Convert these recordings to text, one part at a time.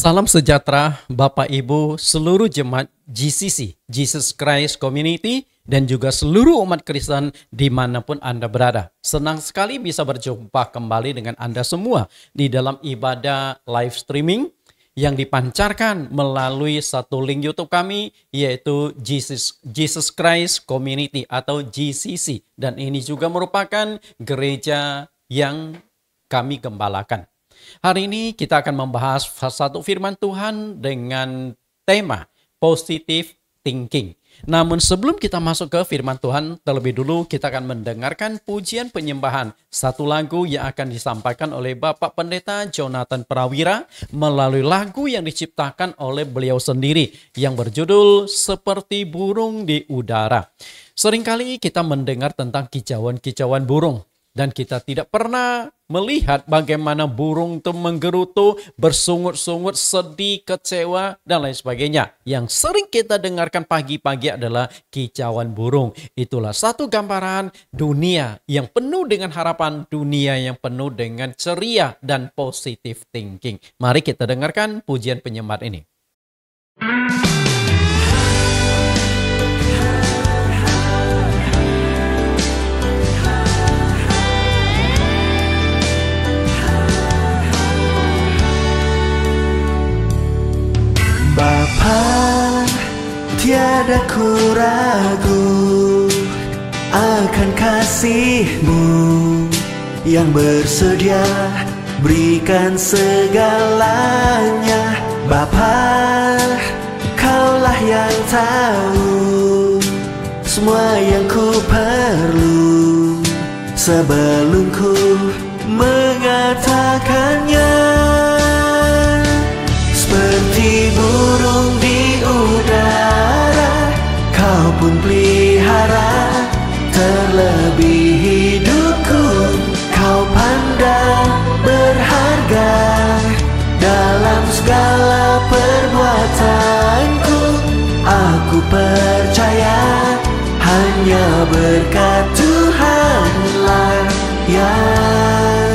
Salam sejahtera Bapak Ibu seluruh jemaat GCC, Jesus Christ Community, dan juga seluruh umat Kristen dimanapun Anda berada. Senang sekali bisa berjumpa kembali dengan Anda semua di dalam ibadah live streaming yang dipancarkan melalui satu link YouTube kami, yaitu Jesus Christ Community atau GCC. Dan ini juga merupakan gereja yang kami gembalakan. Hari ini kita akan membahas satu firman Tuhan dengan tema positive thinking. Namun sebelum kita masuk ke firman Tuhan, terlebih dulu kita akan mendengarkan pujian penyembahan. Satu lagu yang akan disampaikan oleh Bapak Pendeta Jonathan Prawira melalui lagu yang diciptakan oleh beliau sendiri yang berjudul Seperti Burung di Udara. Seringkali kita mendengar tentang kicauan-kicauan burung. Dan kita tidak pernah melihat bagaimana burung itu menggerutu, bersungut-sungut, sedih, kecewa, dan lain sebagainya. Yang sering kita dengarkan pagi-pagi adalah kicauan burung. Itulah satu gambaran dunia yang penuh dengan harapan, dunia yang penuh dengan ceria dan positive thinking. Mari kita dengarkan pujian penyembahan ini. Bapa, tiada ku ragu akan kasih-Mu yang bersedia berikan segalanya. Bapa, Kaulah yang tahu semua yang ku perlu sebelum ku mengatakannya. Seperti burung di udara, Kau pun pelihara, terlebih hidupku Kau pandang berharga. Dalam segala perbuatanku, aku percaya hanya berkat Tuhanlah yang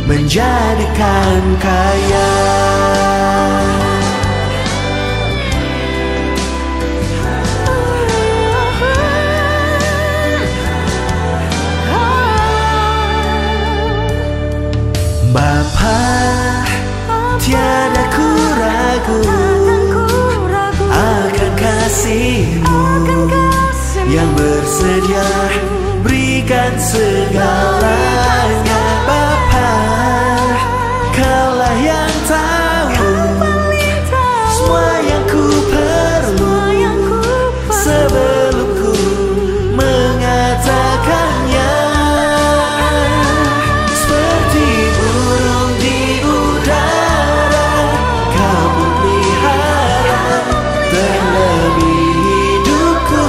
menjadikan kaya. Bapa, tiada ku ragu akan kasih-Mu yang bersedia berikan segalanya. Bapa, Kaulah yang tahu semua yang ku perlu sebelum ku mengatakannya. Seperti burung di udara, Kau pun pelihara, terlebih hidupku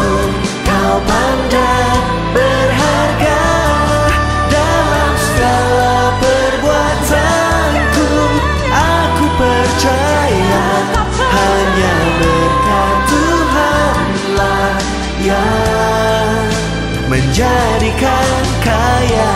Kau pandang berharga. Dalam segala perbuatanku, aku percaya hanya berkat Tuhanlah yang menjadikan kaya.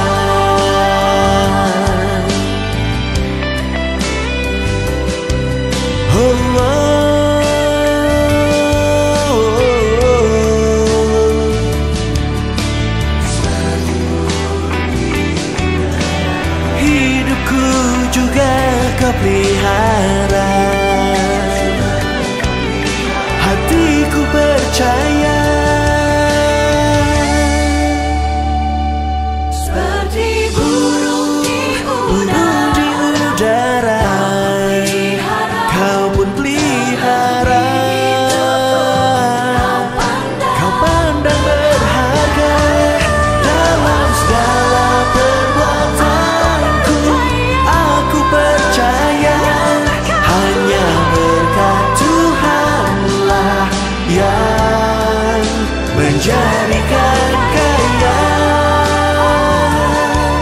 Hidupku juga Kau pelihara, hatiku percaya. Seperti burung di udara, Kau pun pelihara, Kau pandang berharga. Dalam segala perbuatanku, aku percaya hanya berkat Tuhanlah yang menjadikan kaya.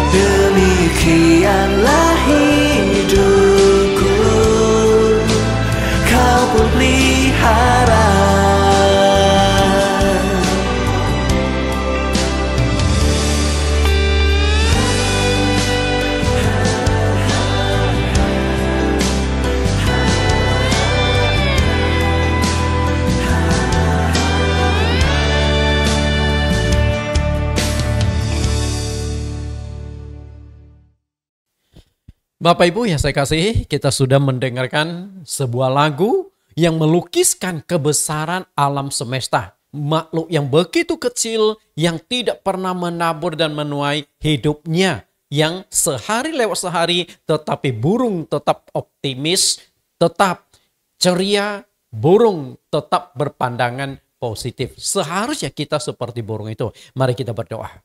Demikianlah hidupku Kau pun pelihara. Bapak Ibu yang saya kasih, kita sudah mendengarkan sebuah lagu yang melukiskan kebesaran alam semesta. Makhluk yang begitu kecil yang tidak pernah menabur dan menuai hidupnya. Yang sehari lewat sehari tetapi burung tetap optimis, tetap ceria, burung tetap berpandangan positif. Seharusnya kita seperti burung itu. Mari kita berdoa.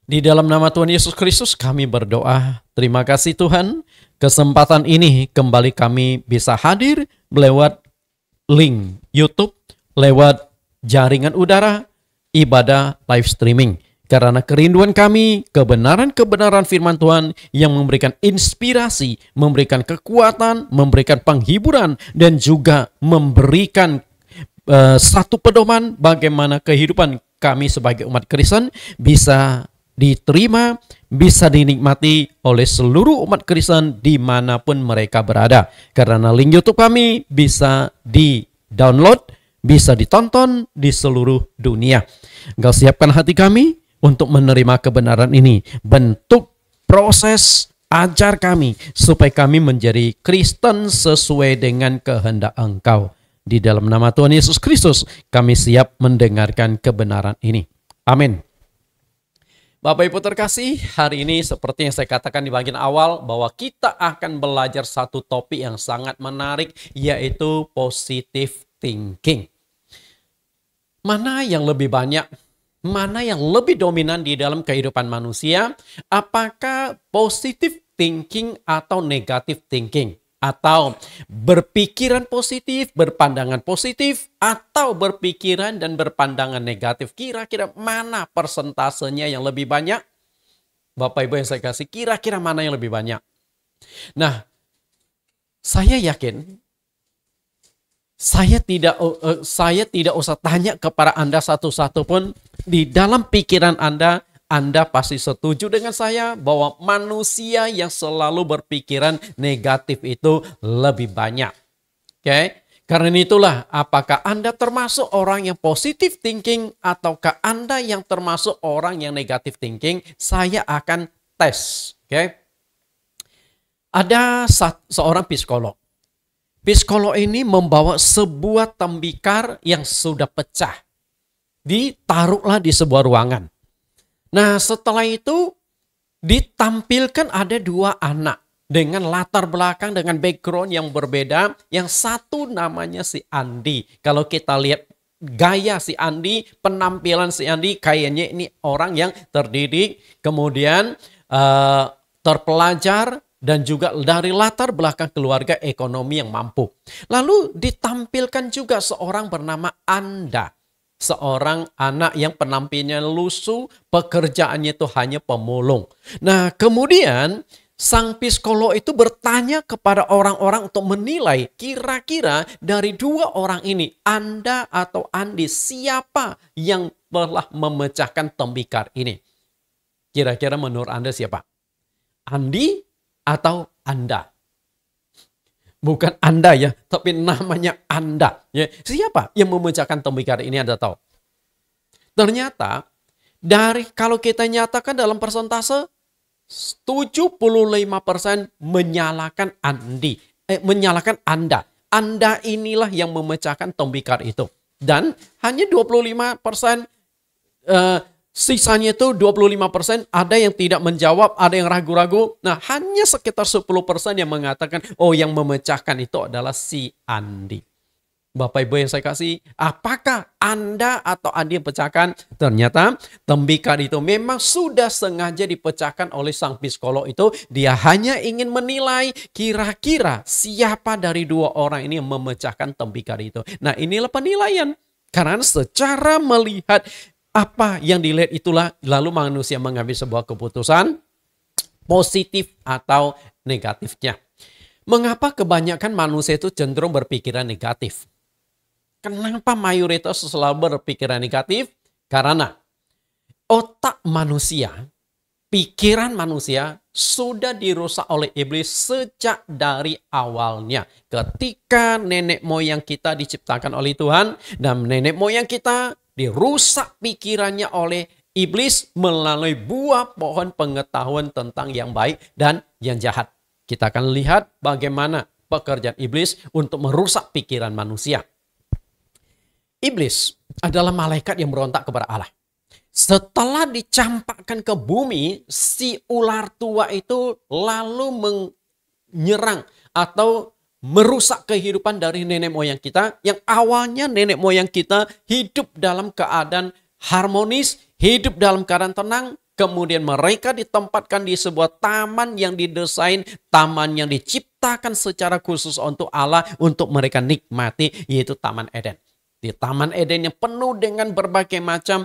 Di dalam nama Tuhan Yesus Kristus kami berdoa. Terima kasih Tuhan, kesempatan ini kembali kami bisa hadir lewat link YouTube, lewat jaringan udara, ibadah live streaming. Karena kerinduan kami, kebenaran-kebenaran firman Tuhan yang memberikan inspirasi, memberikan kekuatan, memberikan penghiburan, dan juga memberikan satu pedoman bagaimana kehidupan kami sebagai umat Kristen bisa diterima, bisa dinikmati oleh seluruh umat Kristen dimanapun mereka berada. Karena link YouTube kami bisa di-download, bisa ditonton di seluruh dunia. Engkau siapkan hati kami untuk menerima kebenaran ini. Bentuk, proses, ajar kami supaya kami menjadi Kristen sesuai dengan kehendak Engkau. Di dalam nama Tuhan Yesus Kristus kami siap mendengarkan kebenaran ini. Amin. Bapak Ibu terkasih, hari ini seperti yang saya katakan di bagian awal bahwa kita akan belajar satu topik yang sangat menarik, yaitu positive thinking. Mana yang lebih banyak, mana yang lebih dominan di dalam kehidupan manusia? Apakah positive thinking atau negative thinking? Atau berpikiran positif, berpandangan positif, atau berpikiran dan berpandangan negatif. Kira-kira mana persentasenya yang lebih banyak? Bapak Ibu yang saya kasih, kira-kira mana yang lebih banyak? Nah, saya yakin saya tidak usah tanya kepada Anda satu-satu pun. Di dalam pikiran Anda pasti setuju dengan saya bahwa manusia yang selalu berpikiran negatif itu lebih banyak. Oke? Karena itulah, apakah Anda termasuk orang yang positive thinking ataukah Anda yang termasuk orang yang negative thinking? Saya akan tes. Oke? Ada seorang psikolog. Psikolog ini membawa sebuah tembikar yang sudah pecah. Ditaruhlah di sebuah ruangan. Nah, setelah itu ditampilkan ada dua anak dengan latar belakang, dengan background yang berbeda. Yang satu namanya si Andi. Kalau kita lihat gaya si Andi, penampilan si Andi, kayaknya ini orang yang terdidik, kemudian terpelajar, dan juga dari latar belakang keluarga ekonomi yang mampu. Lalu ditampilkan juga seorang bernama Anda. Seorang anak yang penampilannya lusuh, pekerjaannya itu hanya pemulung. Nah, kemudian sang psikolog itu bertanya kepada orang-orang untuk menilai kira-kira dari dua orang ini, Anda atau Andi, siapa yang telah memecahkan tembikar ini? Kira-kira menurut Anda siapa? Andi atau Anda? Bukan Anda ya, tapi namanya Anda. Ya, siapa yang memecahkan tembikar ini Anda tahu? Ternyata kalau kita nyatakan dalam persentase 75% menyalahkan menyalahkan Anda. Anda inilah yang memecahkan tembikar itu. Dan hanya 25% sisanya itu 25% ada yang tidak menjawab, ada yang ragu-ragu. Nah, hanya sekitar 10% yang mengatakan, oh yang memecahkan itu adalah si Andi. Bapak Ibu yang saya kasih, apakah Anda atau Andi yang pecahkan? Ternyata tembikar itu memang sudah sengaja dipecahkan oleh sang psikolog itu. Dia hanya ingin menilai kira-kira siapa dari dua orang ini yang memecahkan tembikar itu. Nah, inilah penilaian. Karena secara melihat apa yang dilihat itulah lalu manusia mengambil sebuah keputusan positif atau negatifnya. Mengapa kebanyakan manusia itu cenderung berpikiran negatif? Kenapa mayoritas selalu berpikiran negatif? Karena otak manusia, pikiran manusia sudah dirusak oleh iblis sejak dari awalnya. Ketika nenek moyang kita diciptakan oleh Tuhan dan nenek moyang kita dirusak pikirannya oleh iblis melalui buah pohon pengetahuan tentang yang baik dan yang jahat. Kita akan lihat bagaimana pekerjaan iblis untuk merusak pikiran manusia. Iblis adalah malaikat yang berontak kepada Allah. Setelah dicampakkan ke bumi, si ular tua itu lalu menyerang atau merusak kehidupan dari nenek moyang kita, yang awalnya nenek moyang kita hidup dalam keadaan harmonis, hidup dalam keadaan tenang. Kemudian mereka ditempatkan di sebuah taman yang didesain, taman yang diciptakan secara khusus untuk Allah, untuk mereka nikmati, yaitu Taman Eden. Di Taman Eden yang penuh dengan berbagai macam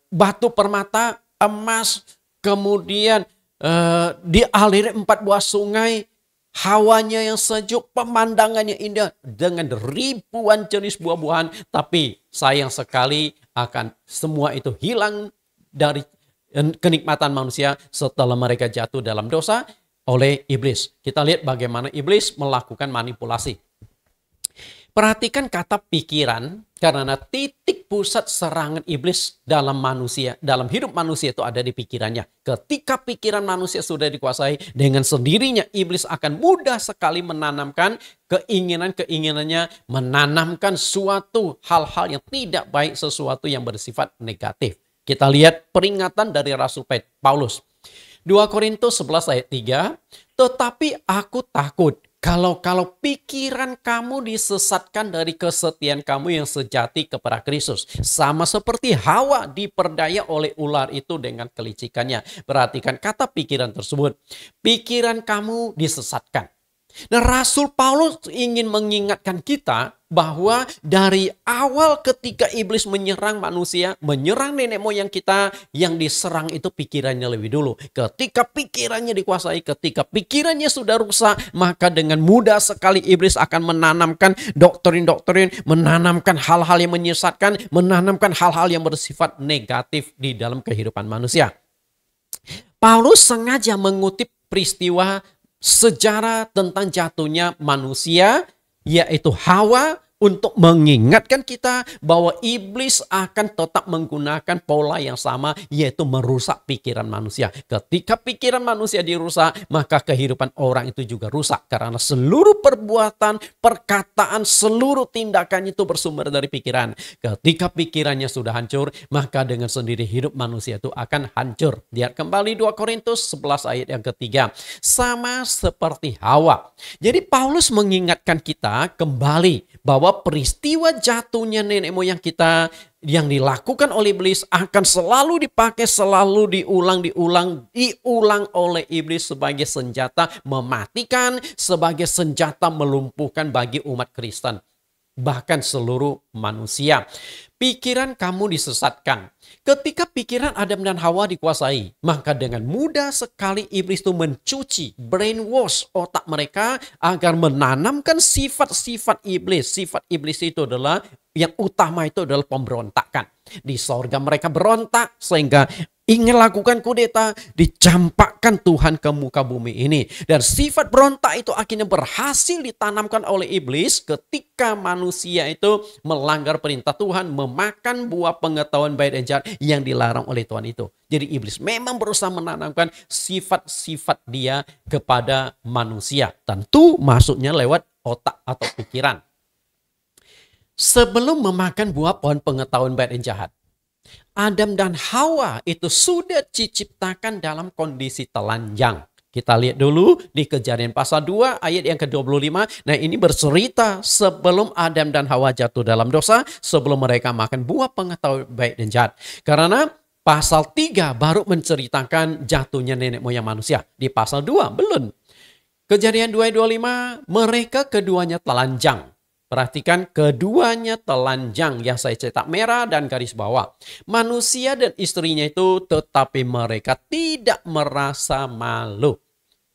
batu permata, emas, kemudian dialiri 4 buah sungai, hawanya yang sejuk, pemandangannya indah dengan ribuan jenis buah-buahan. Tapi sayang sekali akan semua itu hilang dari kenikmatan manusia setelah mereka jatuh dalam dosa oleh iblis. Kita lihat bagaimana iblis melakukan manipulasi. Perhatikan kata pikiran, karena titik pusat serangan iblis dalam manusia, dalam hidup manusia itu ada di pikirannya. Ketika pikiran manusia sudah dikuasai, dengan sendirinya iblis akan mudah sekali menanamkan keinginannya, menanamkan suatu hal-hal yang tidak baik, sesuatu yang bersifat negatif. Kita lihat peringatan dari Rasul Paulus. 2 Korintus 11 ayat 3, tetapi aku takut kalau pikiran kamu disesatkan dari kesetiaan kamu yang sejati kepada Kristus. Sama seperti Hawa diperdaya oleh ular itu dengan kelicikannya. Perhatikan kata pikiran tersebut. Pikiran kamu disesatkan. Nah, Rasul Paulus ingin mengingatkan kita bahwa dari awal ketika iblis menyerang manusia, menyerang nenek moyang kita, yang diserang itu pikirannya lebih dulu. Ketika pikirannya dikuasai, ketika pikirannya sudah rusak, maka dengan mudah sekali iblis akan menanamkan doktrin-doktrin, menanamkan hal-hal yang menyesatkan, menanamkan hal-hal yang bersifat negatif di dalam kehidupan manusia. Paulus sengaja mengutip peristiwa sejarah tentang jatuhnya manusia, yaitu Hawa, untuk mengingatkan kita bahwa iblis akan tetap menggunakan pola yang sama, yaitu merusak pikiran manusia. Ketika pikiran manusia dirusak, maka kehidupan orang itu juga rusak. Karena seluruh perbuatan, perkataan, seluruh tindakan itu bersumber dari pikiran. Ketika pikirannya sudah hancur, maka dengan sendiri hidup manusia itu akan hancur. Lihat kembali 2 Korintus 11 ayat yang ketiga. Sama seperti Hawa. Jadi Paulus mengingatkan kita kembali bahwa peristiwa jatuhnya nenek moyang kita yang dilakukan oleh iblis akan selalu dipakai, selalu diulang oleh iblis sebagai senjata mematikan, sebagai senjata melumpuhkan bagi umat Kristen, bahkan seluruh manusia. Pikiran kamu disesatkan. Ketika pikiran Adam dan Hawa dikuasai, maka dengan mudah sekali iblis itu mencuci, brainwash otak mereka agar menanamkan sifat-sifat iblis. Sifat iblis itu adalah, yang utama itu adalah pemberontakan. Di sorga mereka berontak sehingga ingin lakukan kudeta, dicampakkan Tuhan ke muka bumi ini. Dan sifat berontak itu akhirnya berhasil ditanamkan oleh iblis ketika manusia itu melanggar perintah Tuhan, memakan buah pengetahuan baik dan jahat yang dilarang oleh Tuhan itu. Jadi iblis memang berusaha menanamkan sifat-sifat dia kepada manusia. Tentu masuknya lewat otak atau pikiran. Sebelum memakan buah pohon pengetahuan baik dan jahat, Adam dan Hawa itu sudah diciptakan dalam kondisi telanjang. Kita lihat dulu di Kejadian pasal 2 ayat yang ke-25. Nah, ini bercerita sebelum Adam dan Hawa jatuh dalam dosa, sebelum mereka makan buah pengetahuan baik dan jahat. Karena pasal 3 baru menceritakan jatuhnya nenek moyang manusia. Di pasal 2 belum. Kejadian 2 ayat 25, mereka keduanya telanjang. Perhatikan, keduanya telanjang yang saya cetak merah dan garis bawah. Manusia dan istrinya itu, tetapi mereka tidak merasa malu.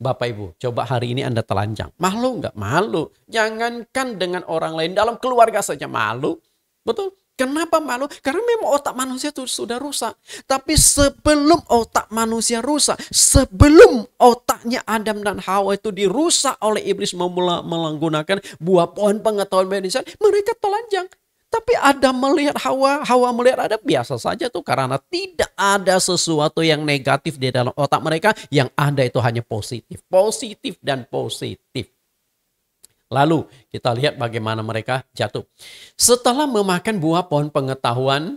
Bapak Ibu, coba hari ini Anda telanjang. Malu nggak? Malu. Jangankan dengan orang lain, dalam keluarga saja malu. Betul? Kenapa malu? Karena memang otak manusia itu sudah rusak. Tapi sebelum otak manusia rusak, sebelum otaknya Adam dan Hawa itu dirusak oleh iblis menggunakan buah pohon pengetahuan baik dan jahat, mereka telanjang. Tapi Adam melihat Hawa, Hawa melihat Adam, biasa saja tuh. Karena tidak ada sesuatu yang negatif di dalam otak mereka. Yang ada itu hanya positif. Positif dan positif. Lalu kita lihat bagaimana mereka jatuh. Setelah memakan buah pohon pengetahuan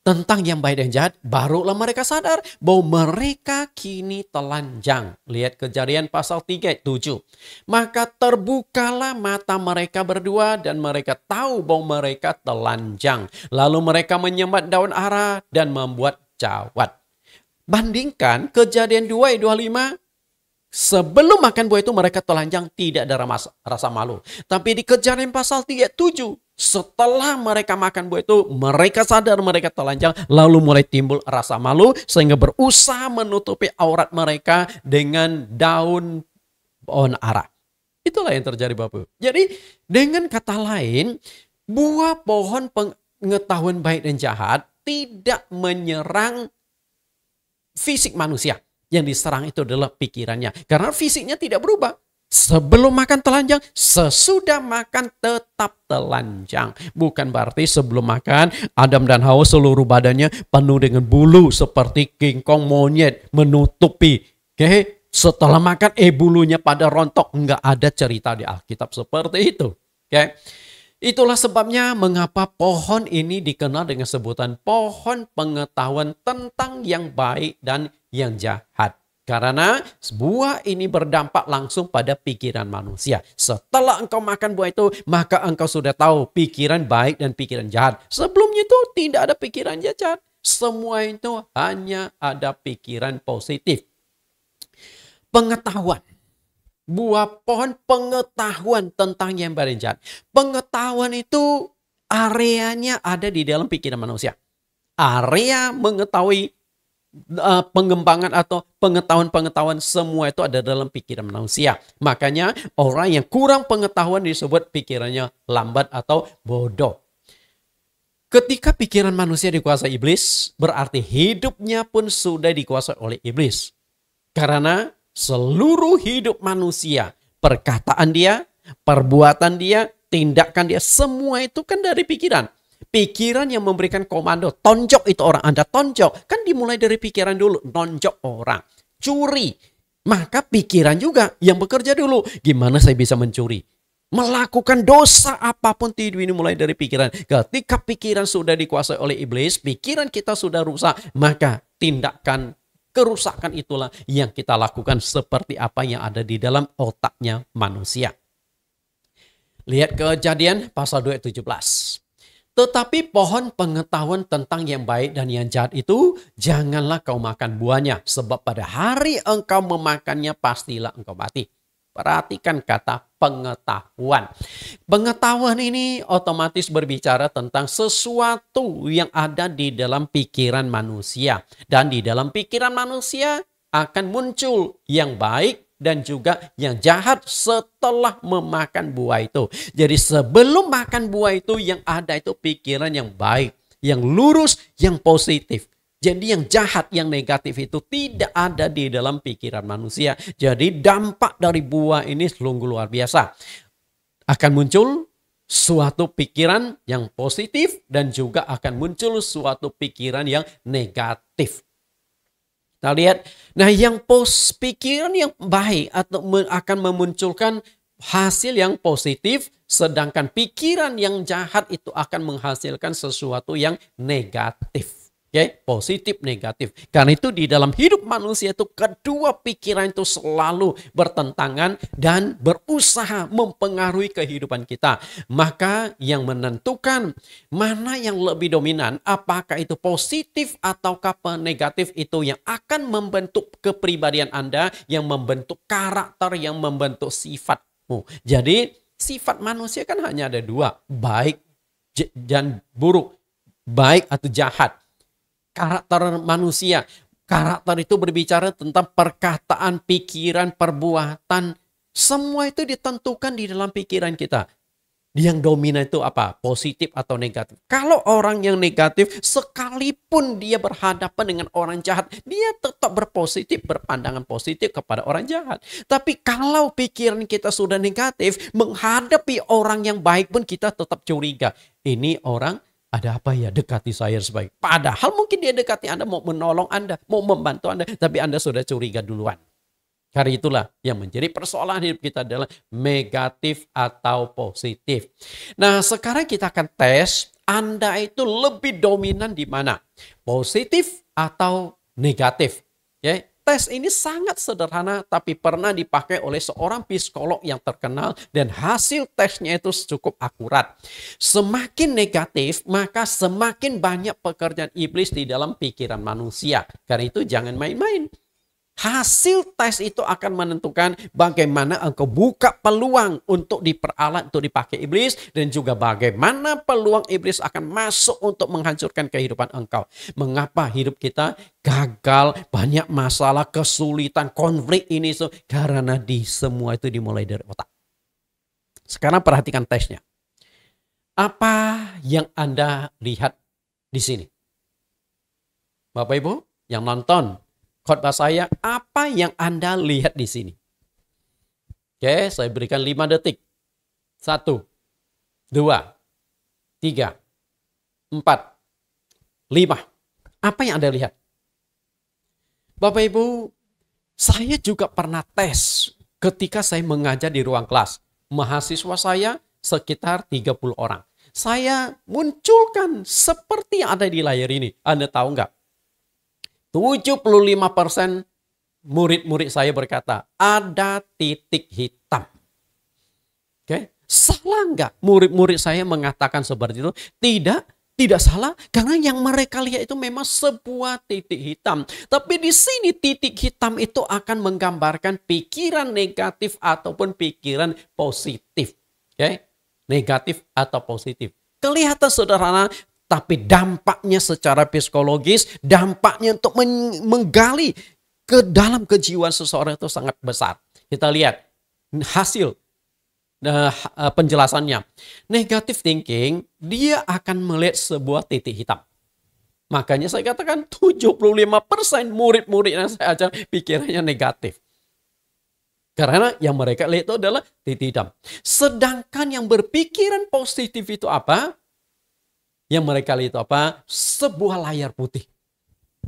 tentang yang baik dan jahat, barulah mereka sadar bahwa mereka kini telanjang. Lihat Kejadian pasal 3 ayat 7. Maka terbukalah mata mereka berdua dan mereka tahu bahwa mereka telanjang. Lalu mereka menyembat daun ara dan membuat jawat. Bandingkan Kejadian 2 ayat 25. Sebelum makan buah itu mereka telanjang, tidak ada rasa malu. Tapi di Kejadian pasal 3 ayat 7. Setelah mereka makan buah itu, mereka sadar mereka telanjang, lalu mulai timbul rasa malu, sehingga berusaha menutupi aurat mereka dengan daun pohon ara. Itulah yang terjadi Bapak. Jadi dengan kata lain, buah pohon pengetahuan baik dan jahat tidak menyerang fisik manusia. Yang diserang itu adalah pikirannya. Karena fisiknya tidak berubah. Sebelum makan telanjang, sesudah makan tetap telanjang. Bukan berarti sebelum makan Adam dan Hawa seluruh badannya penuh dengan bulu seperti kingkong monyet menutupi. Oke, setelah makan bulunya pada rontok. Enggak ada cerita di Alkitab seperti itu. Oke. Itulah sebabnya mengapa pohon ini dikenal dengan sebutan pohon pengetahuan tentang yang baik dan yang jahat. Karena buah ini berdampak langsung pada pikiran manusia. Setelah engkau makan buah itu, maka engkau sudah tahu pikiran baik dan pikiran jahat. Sebelumnya itu tidak ada pikiran jahat. Semua itu hanya ada pikiran positif. Pengetahuan. Buah pohon pengetahuan tentang yang baik dan jahat. Pengetahuan itu areanya ada di dalam pikiran manusia. Area mengetahui pengembangan atau pengetahuan-pengetahuan semua itu ada dalam pikiran manusia. Makanya orang yang kurang pengetahuan disebut pikirannya lambat atau bodoh. Ketika pikiran manusia dikuasai iblis, berarti hidupnya pun sudah dikuasai oleh iblis. Karena seluruh hidup manusia, perkataan dia, perbuatan dia, tindakan dia, semua itu kan dari pikiran. Pikiran yang memberikan komando, tonjok itu orang, Anda tonjok. Kan dimulai dari pikiran dulu, nonjok orang. Curi, maka pikiran juga yang bekerja dulu. Gimana saya bisa mencuri? Melakukan dosa apapun ini mulai dari pikiran. Ketika pikiran sudah dikuasai oleh iblis, pikiran kita sudah rusak, maka tindakan kerusakan itulah yang kita lakukan seperti apa yang ada di dalam otaknya manusia. Lihat Kejadian pasal 2 ayat 17. Tetapi pohon pengetahuan tentang yang baik dan yang jahat itu janganlah kau makan buahnya. Sebab pada hari engkau memakannya pastilah engkau mati. Perhatikan kata pengetahuan. Pengetahuan ini otomatis berbicara tentang sesuatu yang ada di dalam pikiran manusia. Dan di dalam pikiran manusia akan muncul yang baik dan juga yang jahat setelah memakan buah itu. Jadi sebelum makan buah itu yang ada itu pikiran yang baik, yang lurus, yang positif. Jadi yang jahat, yang negatif itu tidak ada di dalam pikiran manusia. Jadi dampak dari buah ini sungguh luar biasa. Akan muncul suatu pikiran yang positif dan juga akan muncul suatu pikiran yang negatif. Kita lihat, nah yang pikiran yang baik atau akan memunculkan hasil yang positif, sedangkan pikiran yang jahat itu akan menghasilkan sesuatu yang negatif. Oke, positif, negatif. Karena itu di dalam hidup manusia itu kedua pikiran itu selalu bertentangan dan berusaha mempengaruhi kehidupan kita. Maka yang menentukan mana yang lebih dominan, apakah itu positif ataukah negatif itu yang akan membentuk kepribadian Anda, yang membentuk karakter, yang membentuk sifatmu. Jadi sifat manusia kan hanya ada dua, baik dan buruk, baik atau jahat. Karakter manusia. Karakter itu berbicara tentang perkataan, pikiran, perbuatan. Semua itu ditentukan di dalam pikiran kita. Yang dominan itu apa? Positif atau negatif? Kalau orang yang negatif, sekalipun dia berhadapan dengan orang jahat, dia tetap berpositif, berpandangan positif kepada orang jahat. Tapi kalau pikiran kita sudah negatif, menghadapi orang yang baik pun kita tetap curiga. Ini orang ada apa ya, dekati saya sebaik. Padahal mungkin dia dekati Anda, mau menolong Anda, mau membantu Anda, tapi Anda sudah curiga duluan. Karena itulah yang menjadi persoalan hidup kita adalah negatif atau positif. Nah, sekarang kita akan tes Anda itu lebih dominan di mana? Positif atau negatif? Ya, tes ini sangat sederhana tapi pernah dipakai oleh seorang psikolog yang terkenal dan hasil tesnya itu cukup akurat. Semakin negatif, maka semakin banyak pekerjaan iblis di dalam pikiran manusia. Karena itu jangan main-main. Hasil tes itu akan menentukan bagaimana engkau buka peluang untuk diperalat, untuk dipakai iblis. Dan juga bagaimana peluang iblis akan masuk untuk menghancurkan kehidupan engkau. Mengapa hidup kita gagal, banyak masalah, kesulitan, konflik ini. Karena di semua itu dimulai dari otak. Sekarang perhatikan tesnya. Apa yang Anda lihat di sini? Bapak Ibu yang nonton khotbah saya, apa yang Anda lihat di sini? Oke, saya berikan 5 detik. 1, 2, 3, 4, 5. Apa yang Anda lihat? Bapak Ibu, saya juga pernah tes ketika saya mengajar di ruang kelas. Mahasiswa saya sekitar 30 orang. Saya munculkan seperti yang ada di layar ini. Anda tahu nggak? 75% murid-murid saya berkata, ada titik hitam. Oke, salah nggak murid-murid saya mengatakan seperti itu? Tidak salah, karena yang mereka lihat itu memang sebuah titik hitam. Tapi di sini titik hitam itu akan menggambarkan pikiran negatif ataupun pikiran positif. Oke, negatif atau positif. Kelihatan sederhana, tapi dampaknya secara psikologis, dampaknya untuk menggali ke dalam kejiwaan seseorang itu sangat besar. Kita lihat hasil penjelasannya. Negative thinking, dia akan melihat sebuah titik hitam. Makanya saya katakan 75% murid-murid yang saya ajar pikirannya negatif. Karena yang mereka lihat itu adalah titik hitam. Sedangkan yang berpikiran positif itu apa? Yang mereka lihat itu apa? Sebuah layar putih.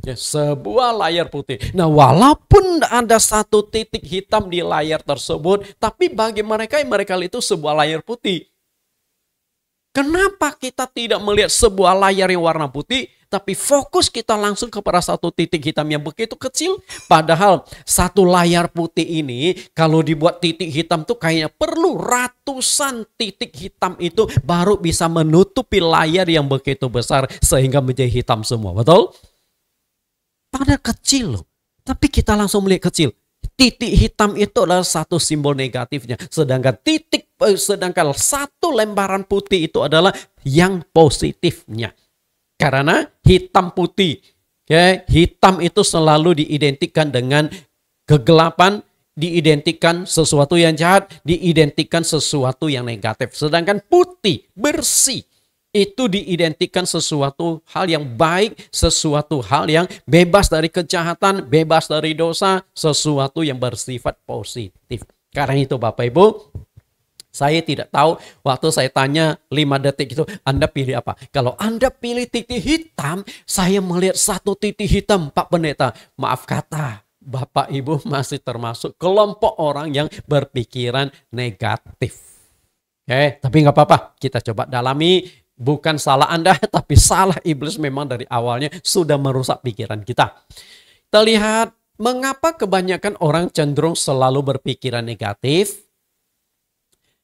Ya, sebuah layar putih. Nah, walaupun ada satu titik hitam di layar tersebut, tapi bagi mereka yang mereka lihat itu sebuah layar putih. Kenapa kita tidak melihat sebuah layar yang warna putih, tapi fokus kita langsung kepada satu titik hitam yang begitu kecil? Padahal satu layar putih ini kalau dibuat titik hitam tuh kayaknya perlu ratusan titik hitam itu baru bisa menutupi layar yang begitu besar sehingga menjadi hitam semua. Betul? Padahal kecil loh. Tapi kita langsung melihat kecil. Titik hitam itu adalah satu simbol negatifnya. Sedangkan satu lembaran putih itu adalah yang positifnya. Karena hitam putih. Ya, hitam itu selalu diidentikan dengan kegelapan, diidentikan sesuatu yang jahat, diidentikan sesuatu yang negatif. Sedangkan putih, bersih, itu diidentikan sesuatu hal yang baik, sesuatu hal yang bebas dari kejahatan, bebas dari dosa, sesuatu yang bersifat positif. Karena itu Bapak Ibu, saya tidak tahu waktu saya tanya 5 detik itu Anda pilih apa. Kalau Anda pilih titik hitam, saya melihat satu titik hitam, Pak Pendeta. Maaf kata, Bapak Ibu masih termasuk kelompok orang yang berpikiran negatif. Oke, tapi nggak apa-apa, kita coba dalami. Bukan salah Anda, tapi salah iblis memang dari awalnya sudah merusak pikiran kita. Kita lihat mengapa kebanyakan orang cenderung selalu berpikiran negatif.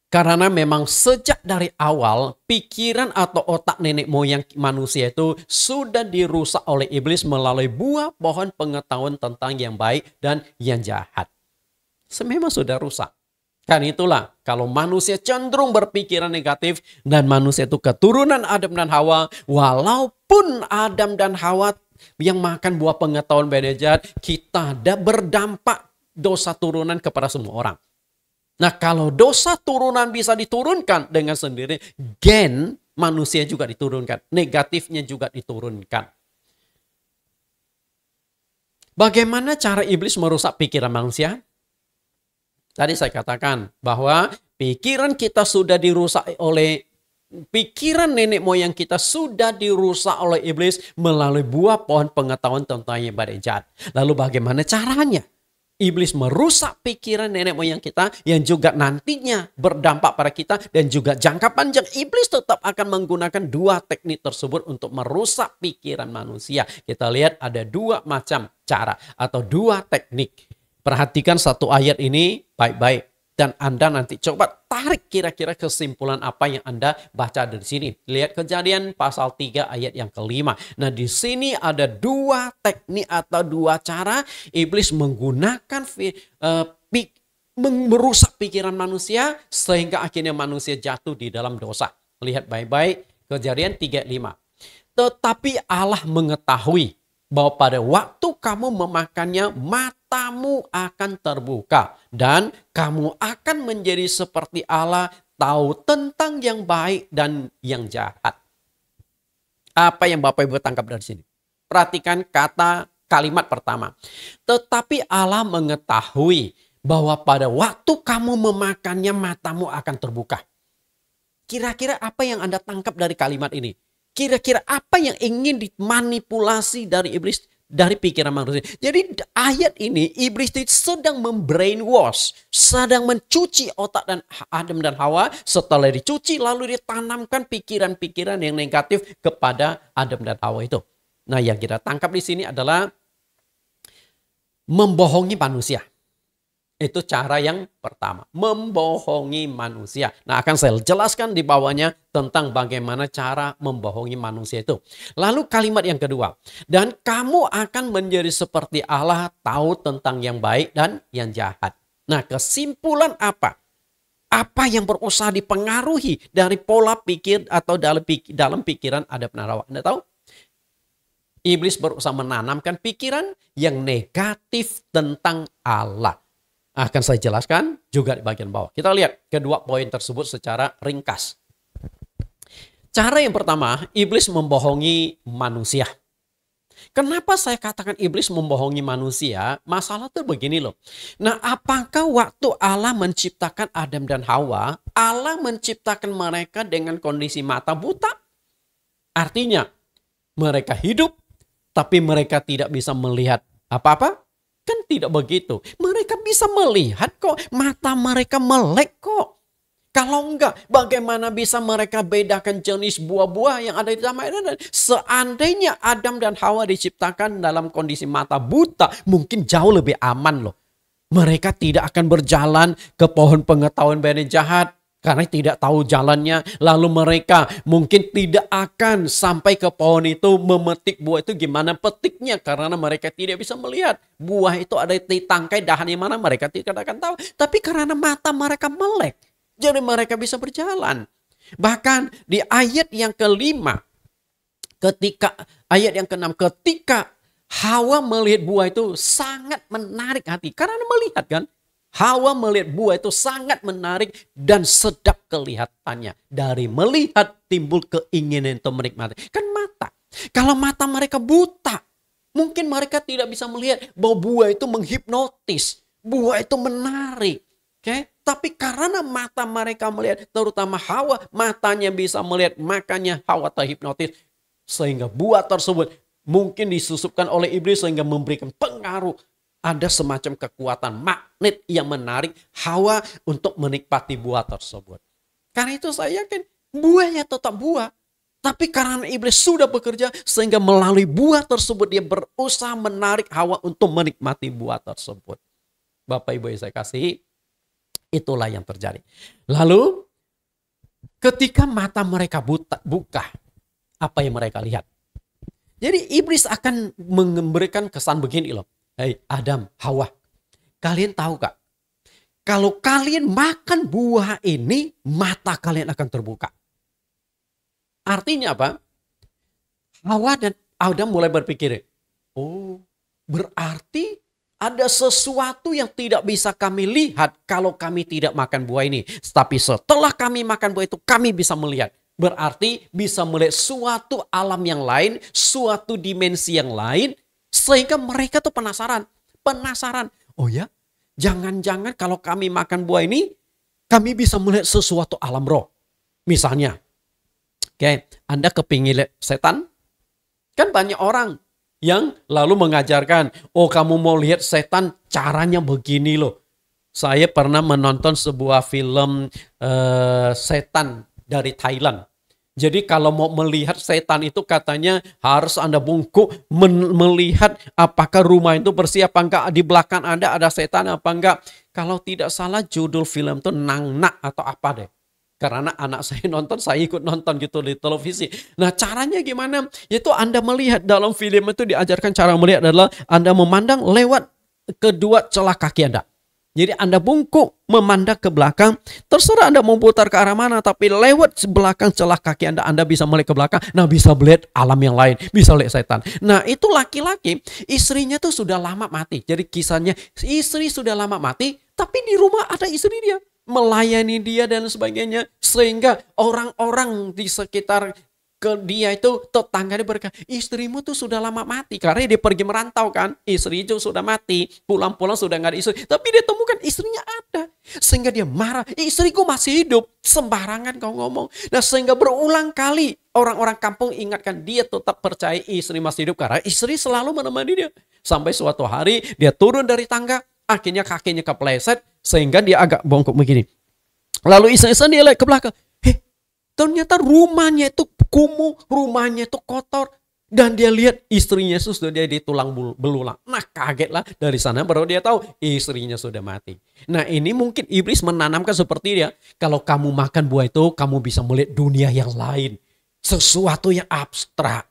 Karena memang sejak dari awal pikiran atau otak nenek moyang manusia itu sudah dirusak oleh iblis melalui buah pohon pengetahuan tentang yang baik dan yang jahat. Memang sudah rusak. Karena itulah kalau manusia cenderung berpikiran negatif dan manusia itu keturunan Adam dan Hawa, walaupun Adam dan Hawa yang makan buah pengetahuan baik dan jahat, kita ada berdampak dosa turunan kepada semua orang. Nah, kalau dosa turunan bisa diturunkan dengan sendiri, gen manusia juga diturunkan. Negatifnya juga diturunkan. Bagaimana cara iblis merusak pikiran manusia? Tadi saya katakan bahwa pikiran kita sudah dirusak oleh pikiran nenek moyang kita sudah dirusak oleh iblis melalui buah pohon pengetahuan tentang yang baik dan jahat. Lalu bagaimana caranya? Iblis merusak pikiran nenek moyang kita yang juga nantinya berdampak pada kita dan juga jangka panjang. Iblis tetap akan menggunakan dua teknik tersebut untuk merusak pikiran manusia. Kita lihat ada dua macam cara atau dua teknik. Perhatikan satu ayat ini baik-baik. Dan Anda nanti coba tarik kira-kira kesimpulan apa yang Anda baca dari sini. Lihat Kejadian pasal 3 ayat yang kelima. Nah, di sini ada dua teknik atau dua cara iblis menggunakan merusak pikiran manusia sehingga akhirnya manusia jatuh di dalam dosa. Lihat baik-baik Kejadian 3 ayat 5. Tetapi Allah mengetahui bahwa pada waktu kamu memakannya, matamu akan terbuka. Dan kamu akan menjadi seperti Allah, tahu tentang yang baik dan yang jahat. Apa yang Bapak Ibu tangkap dari sini? Perhatikan kalimat pertama. Tetapi Allah mengetahui bahwa pada waktu kamu memakannya, matamu akan terbuka. Kira-kira apa yang Anda tangkap dari kalimat ini? Kira-kira apa yang ingin dimanipulasi dari iblis dari pikiran manusia? Jadi ayat ini iblis sedang membrainwash, sedang mencuci otak dan Adam dan Hawa. Setelah dicuci lalu ditanamkan pikiran-pikiran yang negatif kepada Adam dan Hawa itu. Nah, yang kita tangkap di sini adalah membohongi manusia. Itu cara yang pertama, membohongi manusia. Nah, akan saya jelaskan di bawahnya tentang bagaimana cara membohongi manusia itu. Lalu kalimat yang kedua, dan kamu akan menjadi seperti Allah, tahu tentang yang baik dan yang jahat. Nah, kesimpulan apa? Apa yang berusaha dipengaruhi dari pola pikir atau dalam pikiran Adam dan Hawa? Anda tahu? Iblis berusaha menanamkan pikiran yang negatif tentang Allah. Akan saya jelaskan juga di bagian bawah. Kita lihat kedua poin tersebut secara ringkas. Cara yang pertama, iblis membohongi manusia. Kenapa saya katakan iblis membohongi manusia? Masalah itu begini loh. Nah, apakah waktu Allah menciptakan Adam dan Hawa, Allah menciptakan mereka dengan kondisi mata buta? Artinya, mereka hidup, tapi mereka tidak bisa melihat apa-apa? Kan tidak begitu. Mereka bisa melihat kok. Mata mereka melek kok. Kalau enggak, bagaimana bisa mereka bedakan jenis buah-buah yang ada di taman Eden? Seandainya Adam dan Hawa diciptakan dalam kondisi mata buta, mungkin jauh lebih aman loh. Mereka tidak akan berjalan ke pohon pengetahuan baik dan jahat. Karena tidak tahu jalannya, lalu mereka mungkin tidak akan sampai ke pohon itu memetik buah itu gimana petiknya. Karena mereka tidak bisa melihat buah itu ada di tangkai dahan yang mana mereka tidak akan tahu. Tapi karena mata mereka melek, jadi mereka bisa berjalan. Bahkan di ayat yang kelima, ayat yang keenam, ketika Hawa melihat buah itu sangat menarik hati. Karena melihat kan. Hawa melihat buah itu sangat menarik dan sedap kelihatannya. Dari melihat timbul keinginan untuk menikmati. Kan mata. Kalau mata mereka buta, mungkin mereka tidak bisa melihat bahwa buah itu menghipnotis. Buah itu menarik. Okay? Tapi karena mata mereka melihat, terutama Hawa, matanya bisa melihat, makanya Hawa terhipnotis. Sehingga buah tersebut mungkin disusupkan oleh iblis sehingga memberikan pengaruh. Ada semacam kekuatan magnet yang menarik Hawa untuk menikmati buah tersebut. Karena itu saya yakin buahnya tetap buah. Tapi karena iblis sudah bekerja sehingga melalui buah tersebut dia berusaha menarik Hawa untuk menikmati buah tersebut. Bapak Ibu yang saya kasihi, itulah yang terjadi. Lalu ketika mata mereka buka, apa yang mereka lihat? Jadi iblis akan memberikan kesan begini loh. Hei Adam, Hawa, kalian tahu gak? Kalau kalian makan buah ini, mata kalian akan terbuka. Artinya apa? Hawa dan Adam mulai berpikir, oh berarti ada sesuatu yang tidak bisa kami lihat kalau kami tidak makan buah ini. Tapi setelah kami makan buah itu, kami bisa melihat. Berarti bisa melihat suatu alam yang lain, suatu dimensi yang lain, sehingga mereka tuh penasaran. Oh ya, jangan-jangan kalau kami makan buah ini, kami bisa melihat sesuatu alam roh. Misalnya, Anda kepingin lihat setan? Kan banyak orang yang lalu mengajarkan, oh kamu mau lihat setan caranya begini loh. Saya pernah menonton sebuah film setan dari Thailand. Jadi kalau mau melihat setan itu katanya harus Anda bungkuk melihat apakah rumah itu bersih apa enggak, di belakang Anda ada setan apa enggak. Kalau tidak salah judul film itu Nang Nak atau apa deh. Karena anak saya nonton, saya ikut nonton gitu di televisi. Nah caranya gimana? Yaitu Anda melihat dalam film itu diajarkan cara melihat adalah Anda memandang lewat kedua celah kaki Anda. Jadi Anda bungkuk memandang ke belakang, terserah Anda mau putar ke arah mana, tapi lewat belakang celah kaki Anda bisa melihat ke belakang. Nah bisa melihat alam yang lain, bisa lihat setan. Nah itu laki-laki, istrinya tuh sudah lama mati. Jadi kisahnya istri sudah lama mati, tapi di rumah ada istri dia. Melayani dia dan sebagainya. Sehingga orang-orang di sekitar ke dia itu tetangganya berkata, istrimu tuh sudah lama mati. Karena dia pergi merantau kan. Istri itu sudah mati. Pulang-pulang sudah nggak ada istri. Tapi dia temukan istrinya ada. Sehingga dia marah. Istriku masih hidup. Sembarangan kau ngomong. Nah sehingga berulang kali orang-orang kampung ingatkan dia tetap percaya istri masih hidup. Karena istri selalu menemani dia. Sampai suatu hari dia turun dari tangga. Akhirnya kakinya kepleset. Sehingga dia agak bongkok begini. Lalu iseng-iseng dia lihat ke belakang. Ternyata rumahnya itu kumuh, rumahnya itu kotor. Dan dia lihat istrinya sudah jadi tulang belulang. Nah kagetlah, dari sana baru dia tahu istrinya sudah mati. Nah ini mungkin iblis menanamkan seperti dia. Kalau kamu makan buah itu, kamu bisa melihat dunia yang lain. Sesuatu yang abstrak.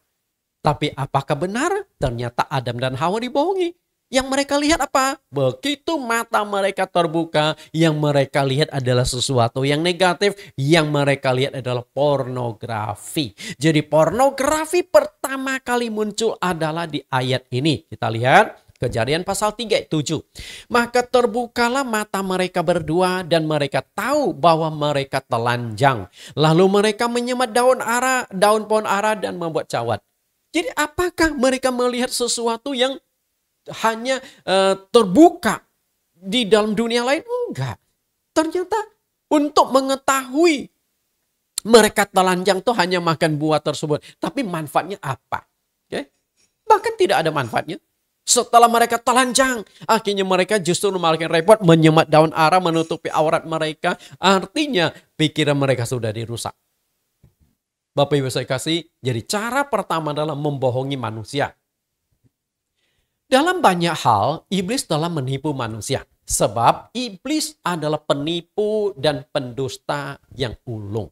Tapi apakah benar? Ternyata Adam dan Hawa dibohongi. Yang mereka lihat apa? Begitu mata mereka terbuka, yang mereka lihat adalah sesuatu yang negatif, yang mereka lihat adalah pornografi. Jadi pornografi pertama kali muncul adalah di ayat ini. Kita lihat Kejadian pasal 3 ayat 7. Maka terbukalah mata mereka berdua dan mereka tahu bahwa mereka telanjang. Lalu mereka menyemat daun pohon ara dan membuat cawat. Jadi apakah mereka melihat sesuatu yang hanya terbuka di dalam dunia lain? Enggak. Ternyata untuk mengetahui mereka telanjang tuh hanya makan buah tersebut. Tapi manfaatnya apa? Okay? Bahkan tidak ada manfaatnya. Setelah mereka telanjang, akhirnya mereka justru makin repot menyemat daun ara menutupi aurat mereka. Artinya pikiran mereka sudah dirusak. Bapak Ibu saya kasih, jadi cara pertama adalah membohongi manusia. Dalam banyak hal, iblis telah menipu manusia. Sebab iblis adalah penipu dan pendusta yang ulung.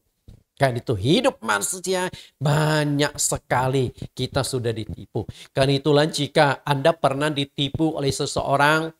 Karena itu hidup manusia banyak sekali kita sudah ditipu. Karena itulah jika Anda pernah ditipu oleh seseorang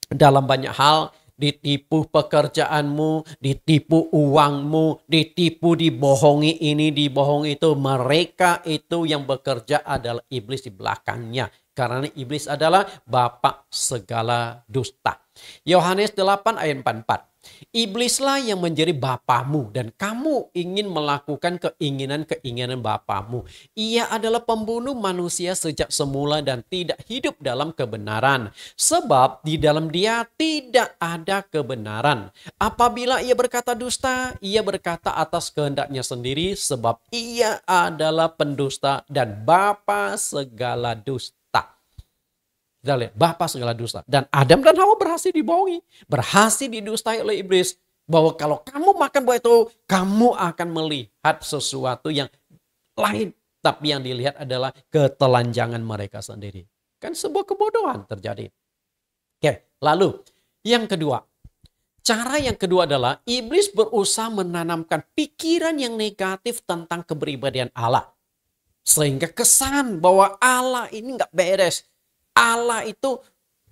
dalam banyak hal, ditipu pekerjaanmu, ditipu uangmu, ditipu dibohongi ini, dibohongi itu, mereka itu yang bekerja adalah iblis di belakangnya. Karena iblis adalah bapa segala dusta. Yohanes 8 ayat 44. Iblislah yang menjadi bapamu dan kamu ingin melakukan keinginan-keinginan bapamu. Ia adalah pembunuh manusia sejak semula dan tidak hidup dalam kebenaran. Sebab di dalam dia tidak ada kebenaran. Apabila ia berkata dusta, ia berkata atas kehendaknya sendiri sebab ia adalah pendusta dan bapa segala dusta. Kita lihat, bapa segala dusta. Dan Adam dan Hawa berhasil dibohongi. Berhasil didustai oleh iblis. Bahwa kalau kamu makan buah itu, kamu akan melihat sesuatu yang lain. Tapi yang dilihat adalah ketelanjangan mereka sendiri. Kan sebuah kebodohan terjadi. Oke, lalu yang kedua. Cara yang kedua adalah iblis berusaha menanamkan pikiran yang negatif tentang kepribadian Allah. Sehingga kesan bahwa Allah ini nggak beres. Allah itu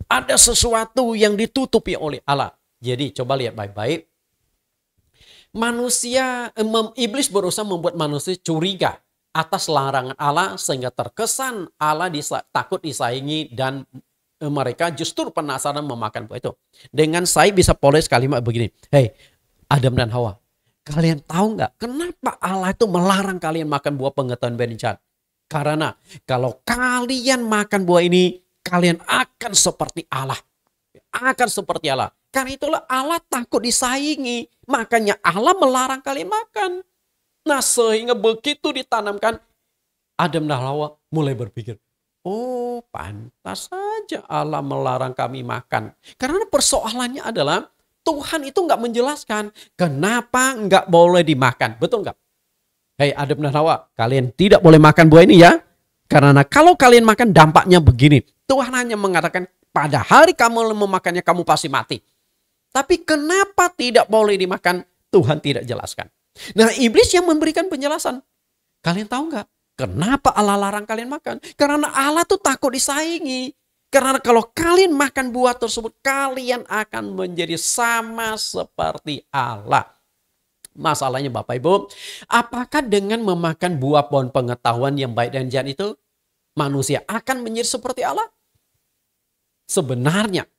ada sesuatu yang ditutupi oleh Allah. Jadi coba lihat baik-baik. Iblis berusaha membuat manusia curiga atas larangan Allah sehingga terkesan Allah takut disaingi dan mereka justru penasaran memakan buah itu. Dengan saya bisa poles kalimat begini. Hei, Adam dan Hawa, kalian tahu nggak kenapa Allah itu melarang kalian makan buah pengetahuan baik dan jahat? Karena kalau kalian makan buah ini, kalian akan seperti Allah. Akan seperti Allah. Karena itulah Allah takut disaingi. Makanya Allah melarang kalian makan. Nah, sehingga begitu ditanamkan, Adam dan Hawa mulai berpikir, oh, pantas saja Allah melarang kami makan. Karena persoalannya adalah Tuhan itu nggak menjelaskan kenapa nggak boleh dimakan. Betul nggak? Hei Adam dan Hawa, kalian tidak boleh makan buah ini ya. Karena kalau kalian makan dampaknya begini. Tuhan hanya mengatakan pada hari kamu memakannya kamu pasti mati. Tapi kenapa tidak boleh dimakan? Tuhan tidak jelaskan. Nah, iblis yang memberikan penjelasan. Kalian tahu nggak? Kenapa Allah larang kalian makan? Karena Allah tuh takut disaingi. Karena kalau kalian makan buah tersebut, kalian akan menjadi sama seperti Allah. Masalahnya Bapak Ibu, apakah dengan memakan buah pohon pengetahuan yang baik dan jahat itu, manusia akan menjadi seperti Allah? Sebenarnya,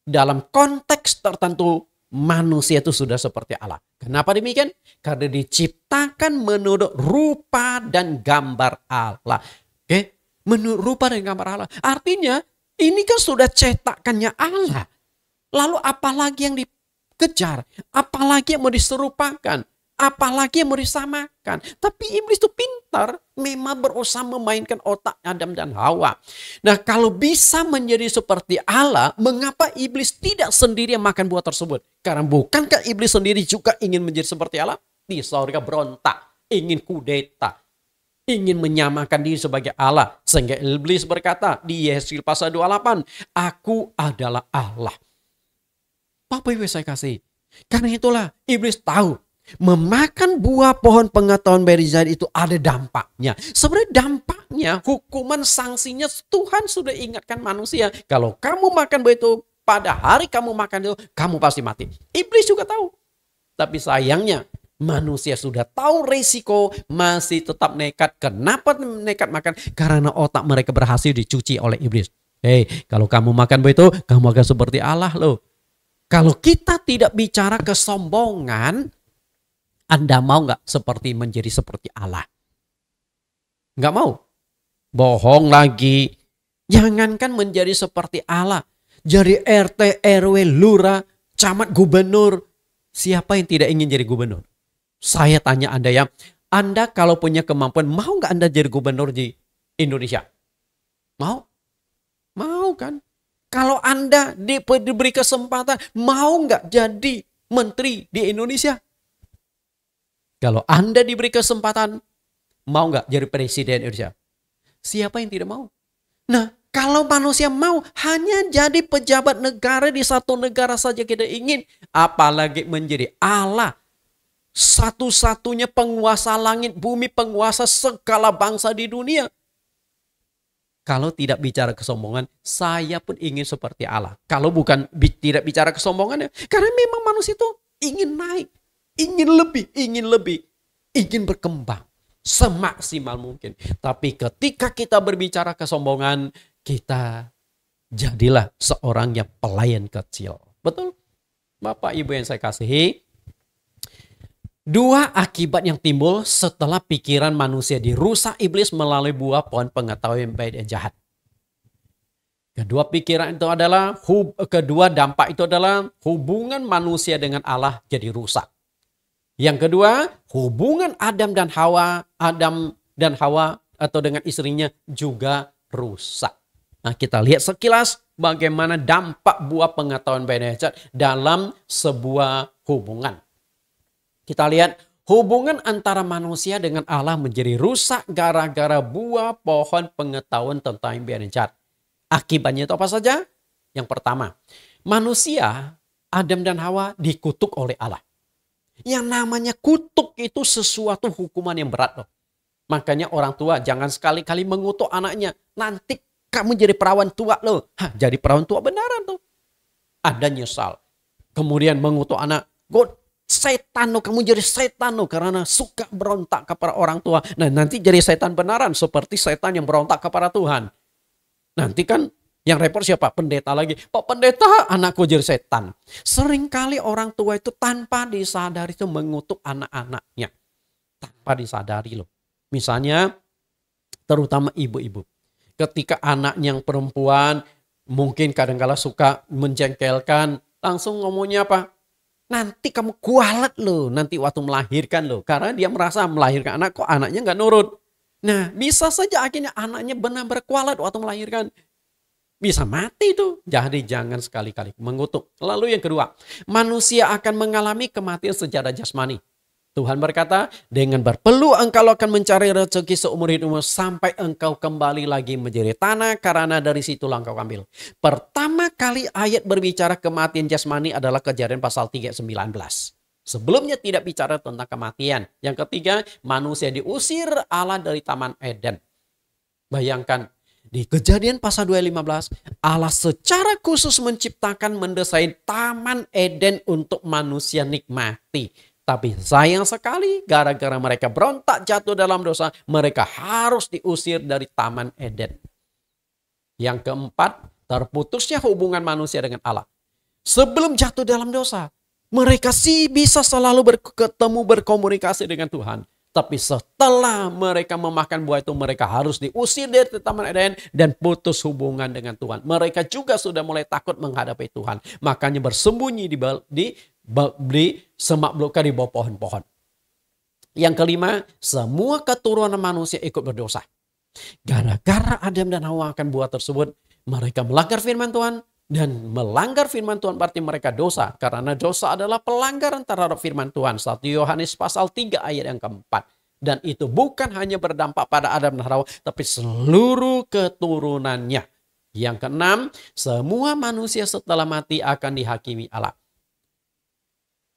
dalam konteks tertentu, manusia itu sudah seperti Allah. Kenapa demikian? Karena diciptakan menurut rupa dan gambar Allah. Oke? Menurut rupa dan gambar Allah. Artinya, ini kan sudah cetakannya Allah. Lalu apalagi yang dikejar? Apalagi yang mau diserupakan? Apalagi yang mau disamakan? Tapi iblis itu pintar. Memang berusaha memainkan otak Adam dan Hawa. Nah, kalau bisa menjadi seperti Allah, mengapa iblis tidak sendiri yang makan buah tersebut? Karena bukankah iblis sendiri juga ingin menjadi seperti Allah? Di sorga berontak, ingin kudeta, ingin menyamakan diri sebagai Allah. Sehingga iblis berkata di Yesaya pasal 28, aku adalah Allah. Bapak Ibu saya kasih. Karena itulah iblis tahu. Memakan buah pohon pengetahuan baik dan jahat itu ada dampaknya. Sebenarnya dampaknya, hukuman sanksinya Tuhan sudah ingatkan manusia. Kalau kamu makan buah itu, pada hari kamu makan itu, kamu pasti mati. Iblis juga tahu. Tapi sayangnya, manusia sudah tahu resiko, masih tetap nekat. Kenapa nekat makan? Karena otak mereka berhasil dicuci oleh iblis. Hei, kalau kamu makan buah itu, kamu akan seperti Allah loh. Kalau kita tidak bicara kesombongan, Anda mau nggak menjadi seperti Allah? Nggak mau. Bohong lagi. Jangankan menjadi seperti Allah. Jadi RT, RW, lurah, camat, gubernur. Siapa yang tidak ingin jadi gubernur? Saya tanya Anda ya. Anda kalau punya kemampuan, mau nggak Anda jadi gubernur di Indonesia? Mau? Mau kan? Kalau Anda diberi kesempatan, mau nggak jadi menteri di Indonesia? Kalau Anda diberi kesempatan, mau nggak jadi presiden Indonesia? Siapa yang tidak mau? Nah, kalau manusia mau hanya jadi pejabat negara di satu negara saja kita ingin, apalagi menjadi Allah. Satu-satunya penguasa langit, bumi, penguasa segala bangsa di dunia. Kalau tidak bicara kesombongan, saya pun ingin seperti Allah. Kalau bukan tidak bicara kesombongan, karena memang manusia itu ingin naik. Ingin lebih, ingin berkembang semaksimal mungkin. Tapi ketika kita berbicara kesombongan, kita jadilah seorang yang pelayan kecil. Betul? Bapak Ibu yang saya kasihi, dua akibat yang timbul setelah pikiran manusia dirusak iblis melalui buah pohon pengetahuan baik dan jahat. Kedua dampak itu adalah hubungan manusia dengan Allah jadi rusak. Yang kedua, hubungan Adam dan Hawa atau dengan istrinya juga rusak. Nah, kita lihat sekilas bagaimana dampak buah pengetahuan baik dan jahat dalam sebuah hubungan. Kita lihat hubungan antara manusia dengan Allah menjadi rusak gara-gara buah pohon pengetahuan tentang baik dan jahat. Akibatnya itu apa saja? Yang pertama, manusia, Adam dan Hawa dikutuk oleh Allah. Yang namanya kutuk itu sesuatu hukuman yang berat loh. Makanya orang tua jangan sekali-kali mengutuk anaknya. Nanti kamu jadi perawan tua loh. Jadi perawan tua benaran tuh. Ada nyesal. Kemudian mengutuk anak. Setan loh, kamu jadi setan loh. Karena suka berontak kepada orang tua. Nah, nanti jadi setan benaran. Seperti setan yang berontak kepada Tuhan. Nanti kan Yang repot siapa? Pendeta lagi. Pak pendeta, anakku jadi setan. Seringkali orang tua itu tanpa disadari itu mengutuk anak-anaknya. Tanpa disadari loh. Misalnya terutama ibu-ibu. Ketika anaknya yang perempuan mungkin kadang-kala suka menjengkelkan. Langsung ngomongnya apa? Nanti kamu kualat loh. Nanti waktu melahirkan loh. Karena dia merasa melahirkan anak kok anaknya nggak nurut. Nah bisa saja akhirnya anaknya benar-benar kualat waktu melahirkan. Bisa mati tuh. Jadi jangan sekali-kali mengutuk. Lalu yang kedua, manusia akan mengalami kematian secara jasmani. Tuhan berkata, dengan berpeluh engkau akan mencari rezeki seumur hidupmu sampai engkau kembali lagi menjadi tanah karena dari situlah engkau ambil. Pertama kali ayat berbicara kematian jasmani adalah Kejadian pasal 3:19. Sebelumnya tidak bicara tentang kematian. Yang ketiga, manusia diusir Allah dari Taman Eden. Bayangkan. Di Kejadian pasal 2:15, Allah secara khusus menciptakan mendesain Taman Eden untuk manusia nikmati. Tapi sayang sekali gara-gara mereka berontak jatuh dalam dosa, mereka harus diusir dari Taman Eden. Yang keempat, terputusnya hubungan manusia dengan Allah. Sebelum jatuh dalam dosa, mereka sih bisa selalu berkomunikasi dengan Tuhan. Tapi setelah mereka memakan buah itu, mereka harus diusir dari Taman Eden dan putus hubungan dengan Tuhan. Mereka juga sudah mulai takut menghadapi Tuhan. Makanya bersembunyi di semak belukar di bawah pohon-pohon. Yang kelima, semua keturunan manusia ikut berdosa. Gara-gara Adam dan Hawa akan buah tersebut, mereka melanggar firman Tuhan. Dan melanggar firman Tuhan berarti mereka dosa. Karena dosa adalah pelanggaran terhadap firman Tuhan. 1 Yohanes pasal 3 ayat yang keempat. Dan itu bukan hanya berdampak pada Adam dan Hawa, tapi seluruh keturunannya. Yang keenam, semua manusia setelah mati akan dihakimi Allah.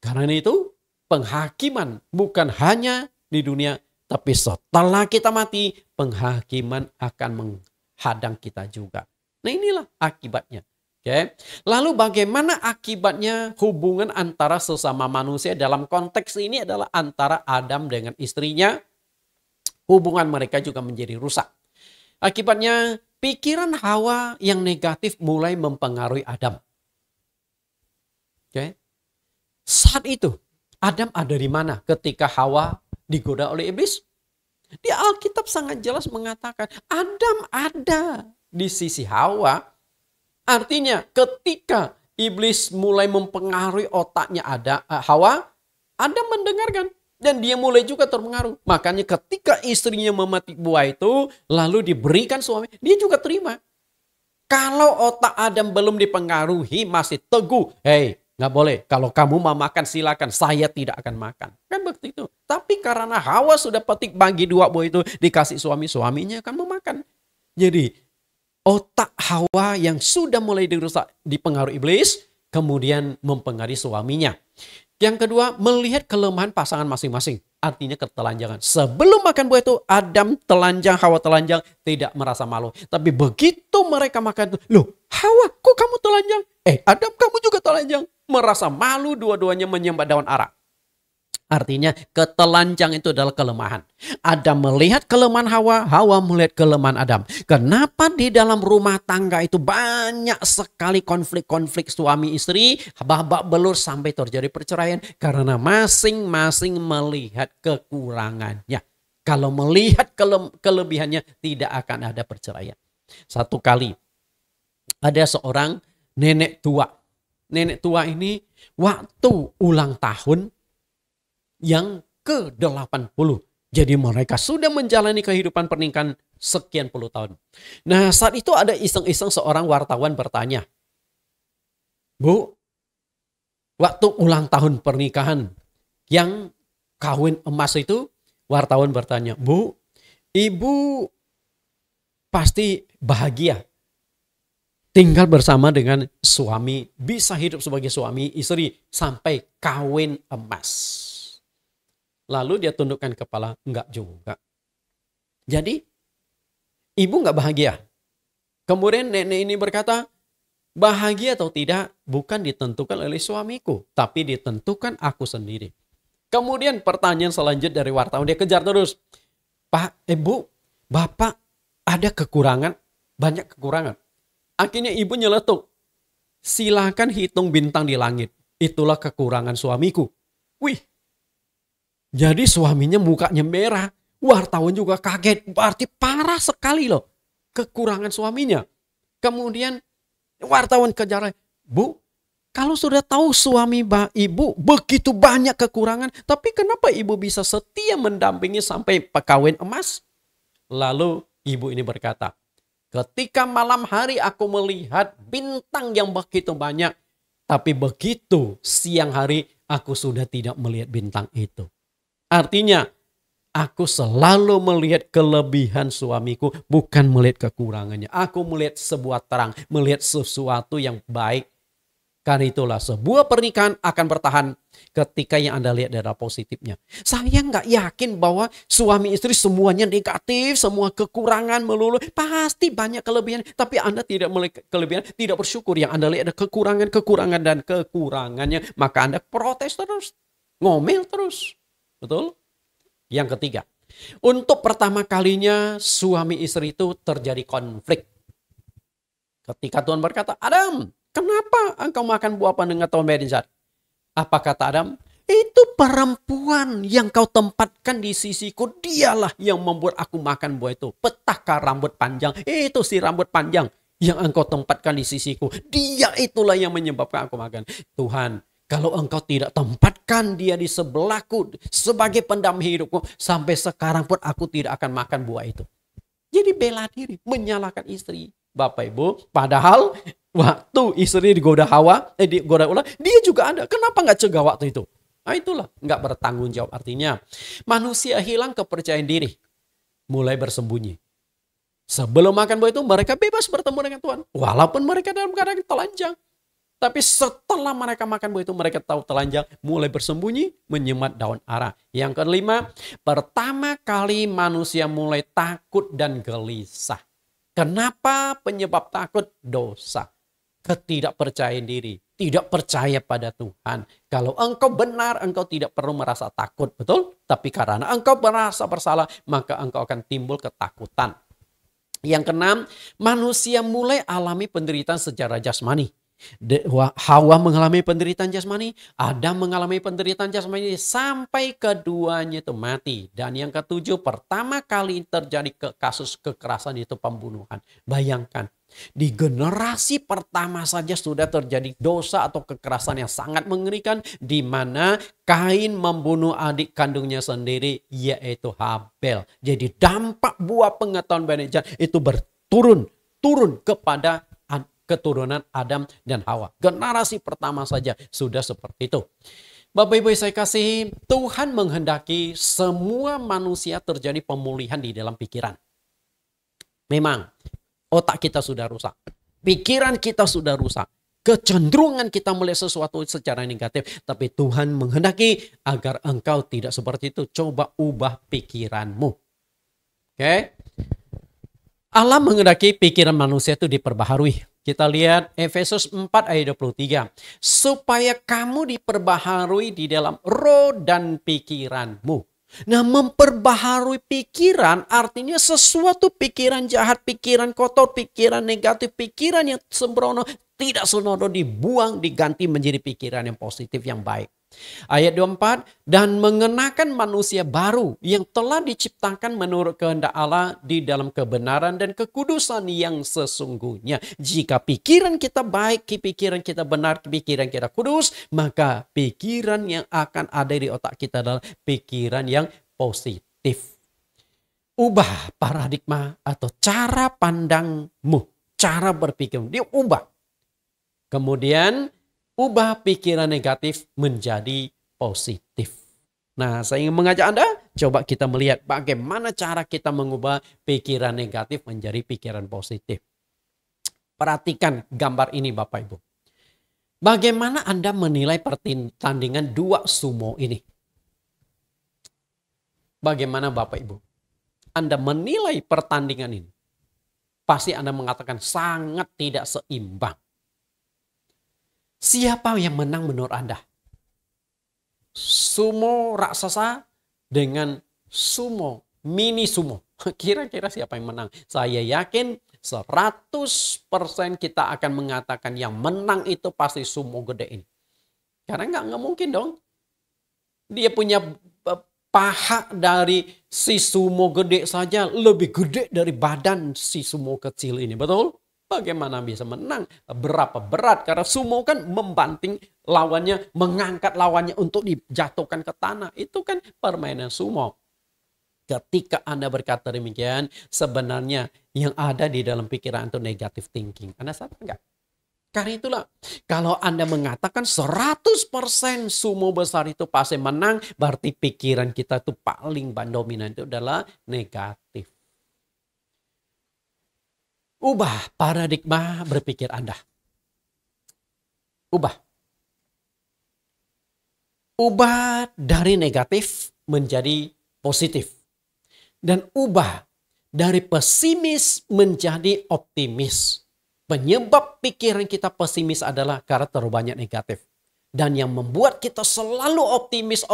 Karena itu penghakiman bukan hanya di dunia, tapi setelah kita mati, penghakiman akan menghadang kita juga. Nah inilah akibatnya. Oke. Lalu bagaimana akibatnya hubungan antara sesama manusia dalam konteks ini adalah antara Adam dengan istrinya. Hubungan mereka juga menjadi rusak. Akibatnya pikiran Hawa yang negatif mulai mempengaruhi Adam. Oke. Saat itu Adam ada di mana ketika Hawa digoda oleh iblis? Di Alkitab sangat jelas mengatakan Adam ada di sisi Hawa. Artinya ketika iblis mulai mempengaruhi otaknya Hawa, Adam mendengarkan dan dia mulai juga terpengaruh. Makanya ketika istrinya memetik buah itu lalu diberikan suami, dia juga terima. Kalau otak Adam belum dipengaruhi masih teguh, hey nggak boleh. Kalau kamu mau makan silakan, saya tidak akan makan. Kan begitu. Tapi karena Hawa sudah petik bagi dua buah itu dikasih suaminya akan memakan. Jadi otak Hawa yang sudah mulai dirusak dipengaruhi iblis, kemudian mempengaruhi suaminya. Yang kedua, melihat kelemahan pasangan masing-masing. Artinya ketelanjangan. Sebelum makan buah itu, Adam telanjang, Hawa telanjang, tidak merasa malu. Tapi begitu mereka makan itu, loh Hawa kok kamu telanjang? Adam kamu juga telanjang. Merasa malu dua-duanya menyembah daun ara. Artinya ketelanjang itu adalah kelemahan. Adam melihat kelemahan Hawa, Hawa melihat kelemahan Adam. Kenapa di dalam rumah tangga itu banyak sekali konflik-konflik suami istri, babak belur sampai terjadi perceraian? Karena masing-masing melihat kekurangannya. Kalau melihat kelebihannya tidak akan ada perceraian. Satu kali ada seorang nenek tua. Nenek tua ini waktu ulang tahun yang ke-80. Jadi mereka sudah menjalani kehidupan pernikahan sekian puluh tahun. Nah saat itu ada iseng-iseng seorang wartawan bertanya, Bu, waktu ulang tahun pernikahan yang kawin emas itu, wartawan bertanya, Bu, Ibu pasti bahagia tinggal bersama dengan suami, bisa hidup sebagai suami istri sampai kawin emas. Lalu dia tundukkan kepala, enggak juga. Jadi ibu enggak bahagia. Kemudian nenek ini berkata, bahagia atau tidak bukan ditentukan oleh suamiku, tapi ditentukan aku sendiri. Kemudian pertanyaan selanjutnya dari wartawan, dia kejar terus. Pak, Ibu, Bapak ada kekurangan, banyak kekurangan. Akhirnya ibu nyeletuk. Silakan hitung bintang di langit. Itulah kekurangan suamiku. Wih. Jadi suaminya mukanya merah. Wartawan juga kaget. Berarti parah sekali loh kekurangan suaminya. Kemudian wartawan kejar. Bu, kalau sudah tahu suami ibu begitu banyak kekurangan. Tapi kenapa ibu bisa setia mendampingi sampai kawin emas? Lalu ibu ini berkata, ketika malam hari aku melihat bintang yang begitu banyak. Tapi begitu siang hari aku sudah tidak melihat bintang itu. Artinya aku selalu melihat kelebihan suamiku, bukan melihat kekurangannya. Aku melihat sebuah terang, melihat sesuatu yang baik. Karena itulah sebuah pernikahan akan bertahan ketika yang Anda lihat adalah positifnya. Saya nggak yakin bahwa suami istri semuanya negatif, semua kekurangan melulu. Pasti banyak kelebihan, tapi Anda tidak melihat kelebihan, tidak bersyukur. Yang Anda lihat ada kekurangan dan kekurangannya, maka Anda protes terus, ngomel terus. Betul? Yang ketiga, untuk pertama kalinya suami istri itu terjadi konflik. Ketika Tuhan berkata, Adam, kenapa engkau makan buah dengan tahun berijat? Apa kata Adam? Itu perempuan yang kau tempatkan di sisiku. Dialah yang membuat aku makan buah itu. Petaka rambut panjang. Itu si rambut panjang yang engkau tempatkan di sisiku. Dia itulah yang menyebabkan aku makan. Tuhan, kalau engkau tidak tempatkan dia di sebelahku sebagai pendamping hidupku, sampai sekarang pun aku tidak akan makan buah itu. Jadi bela diri, menyalahkan istri. Bapak Ibu, padahal waktu istri digoda digoda ular, dia juga ada. Kenapa nggak cegah waktu itu? Nah itulah, nggak bertanggung jawab. Artinya manusia hilang kepercayaan diri, mulai bersembunyi. Sebelum makan buah itu mereka bebas bertemu dengan Tuhan, walaupun mereka dalam keadaan telanjang. Tapi setelah mereka makan buah itu, mereka tahu telanjang, mulai bersembunyi, menyemat daun ara. Yang kelima, pertama kali manusia mulai takut dan gelisah. Kenapa penyebab takut? Dosa. Ketidakpercayaan diri. Tidak percaya pada Tuhan. Kalau engkau benar, engkau tidak perlu merasa takut. Betul? Tapi karena engkau merasa bersalah, maka engkau akan timbul ketakutan. Yang keenam, manusia mulai alami penderitaan secara jasmani. Hawa mengalami penderitaan jasmani, Adam mengalami penderitaan jasmani sampai keduanya itu mati. Dan yang ketujuh, pertama kali terjadi kasus kekerasan itu pembunuhan. Bayangkan, di generasi pertama saja sudah terjadi dosa atau kekerasan yang sangat mengerikan, di mana Kain membunuh adik kandungnya sendiri, yaitu Habel. Jadi dampak buah pengetahuan berijat itu turun kepada keturunan Adam dan Hawa. Generasi pertama saja sudah seperti itu. Bapak Ibu saya kasih, Tuhan menghendaki semua manusia terjadi pemulihan di dalam pikiran. Memang otak kita sudah rusak. Pikiran kita sudah rusak. Kecenderungan kita melihat sesuatu secara negatif. Tapi Tuhan menghendaki agar engkau tidak seperti itu. Coba ubah pikiranmu. Oke? Allah menghendaki pikiran manusia itu diperbaharui. Kita lihat Efesus 4 ayat 23. Supaya kamu diperbaharui di dalam roh dan pikiranmu. Nah, memperbaharui pikiran artinya sesuatu pikiran jahat, pikiran kotor, pikiran negatif, pikiran yang sembrono tidak senonoh dibuang, diganti menjadi pikiran yang positif, yang baik. Ayat 24, dan mengenakan manusia baru yang telah diciptakan menurut kehendak Allah di dalam kebenaran dan kekudusan yang sesungguhnya. Jika pikiran kita baik, pikiran kita benar, pikiran kita kudus, maka pikiran yang akan ada di otak kita adalah pikiran yang positif. Ubah paradigma atau cara pandangmu, cara berpikirmu, dia ubah. Kemudian ubah pikiran negatif menjadi positif. Nah, saya ingin mengajak Anda, coba kita melihat bagaimana cara kita mengubah pikiran negatif menjadi pikiran positif. Perhatikan gambar ini Bapak Ibu. Bagaimana Anda menilai pertandingan dua sumo ini? Bagaimana Bapak Ibu? Anda menilai pertandingan ini? Pasti Anda mengatakan sangat tidak seimbang. Siapa yang menang menurut Anda? Sumo raksasa dengan sumo, mini sumo. Kira-kira siapa yang menang? Saya yakin 100% kita akan mengatakan yang menang itu pasti sumo gede ini. Karena nggak mungkin dong. Dia punya paha dari si sumo gede saja lebih gede dari badan si sumo kecil ini. Betul? Bagaimana bisa menang? Berapa berat? Karena sumo kan membanting lawannya, mengangkat lawannya untuk dijatuhkan ke tanah. Itu kan permainan sumo. Ketika Anda berkata demikian, sebenarnya yang ada di dalam pikiran itu negative thinking. Anda sadar nggak? Karena itulah, kalau Anda mengatakan 100% sumo besar itu pasti menang, berarti pikiran kita itu paling dominan itu adalah negatif. Ubah paradigma berpikir Anda. Ubah. Ubah dari negatif menjadi positif. Dan ubah dari pesimis menjadi optimis. Penyebab pikiran kita pesimis adalah karena terlalu banyak negatif. Dan yang membuat kita selalu optimis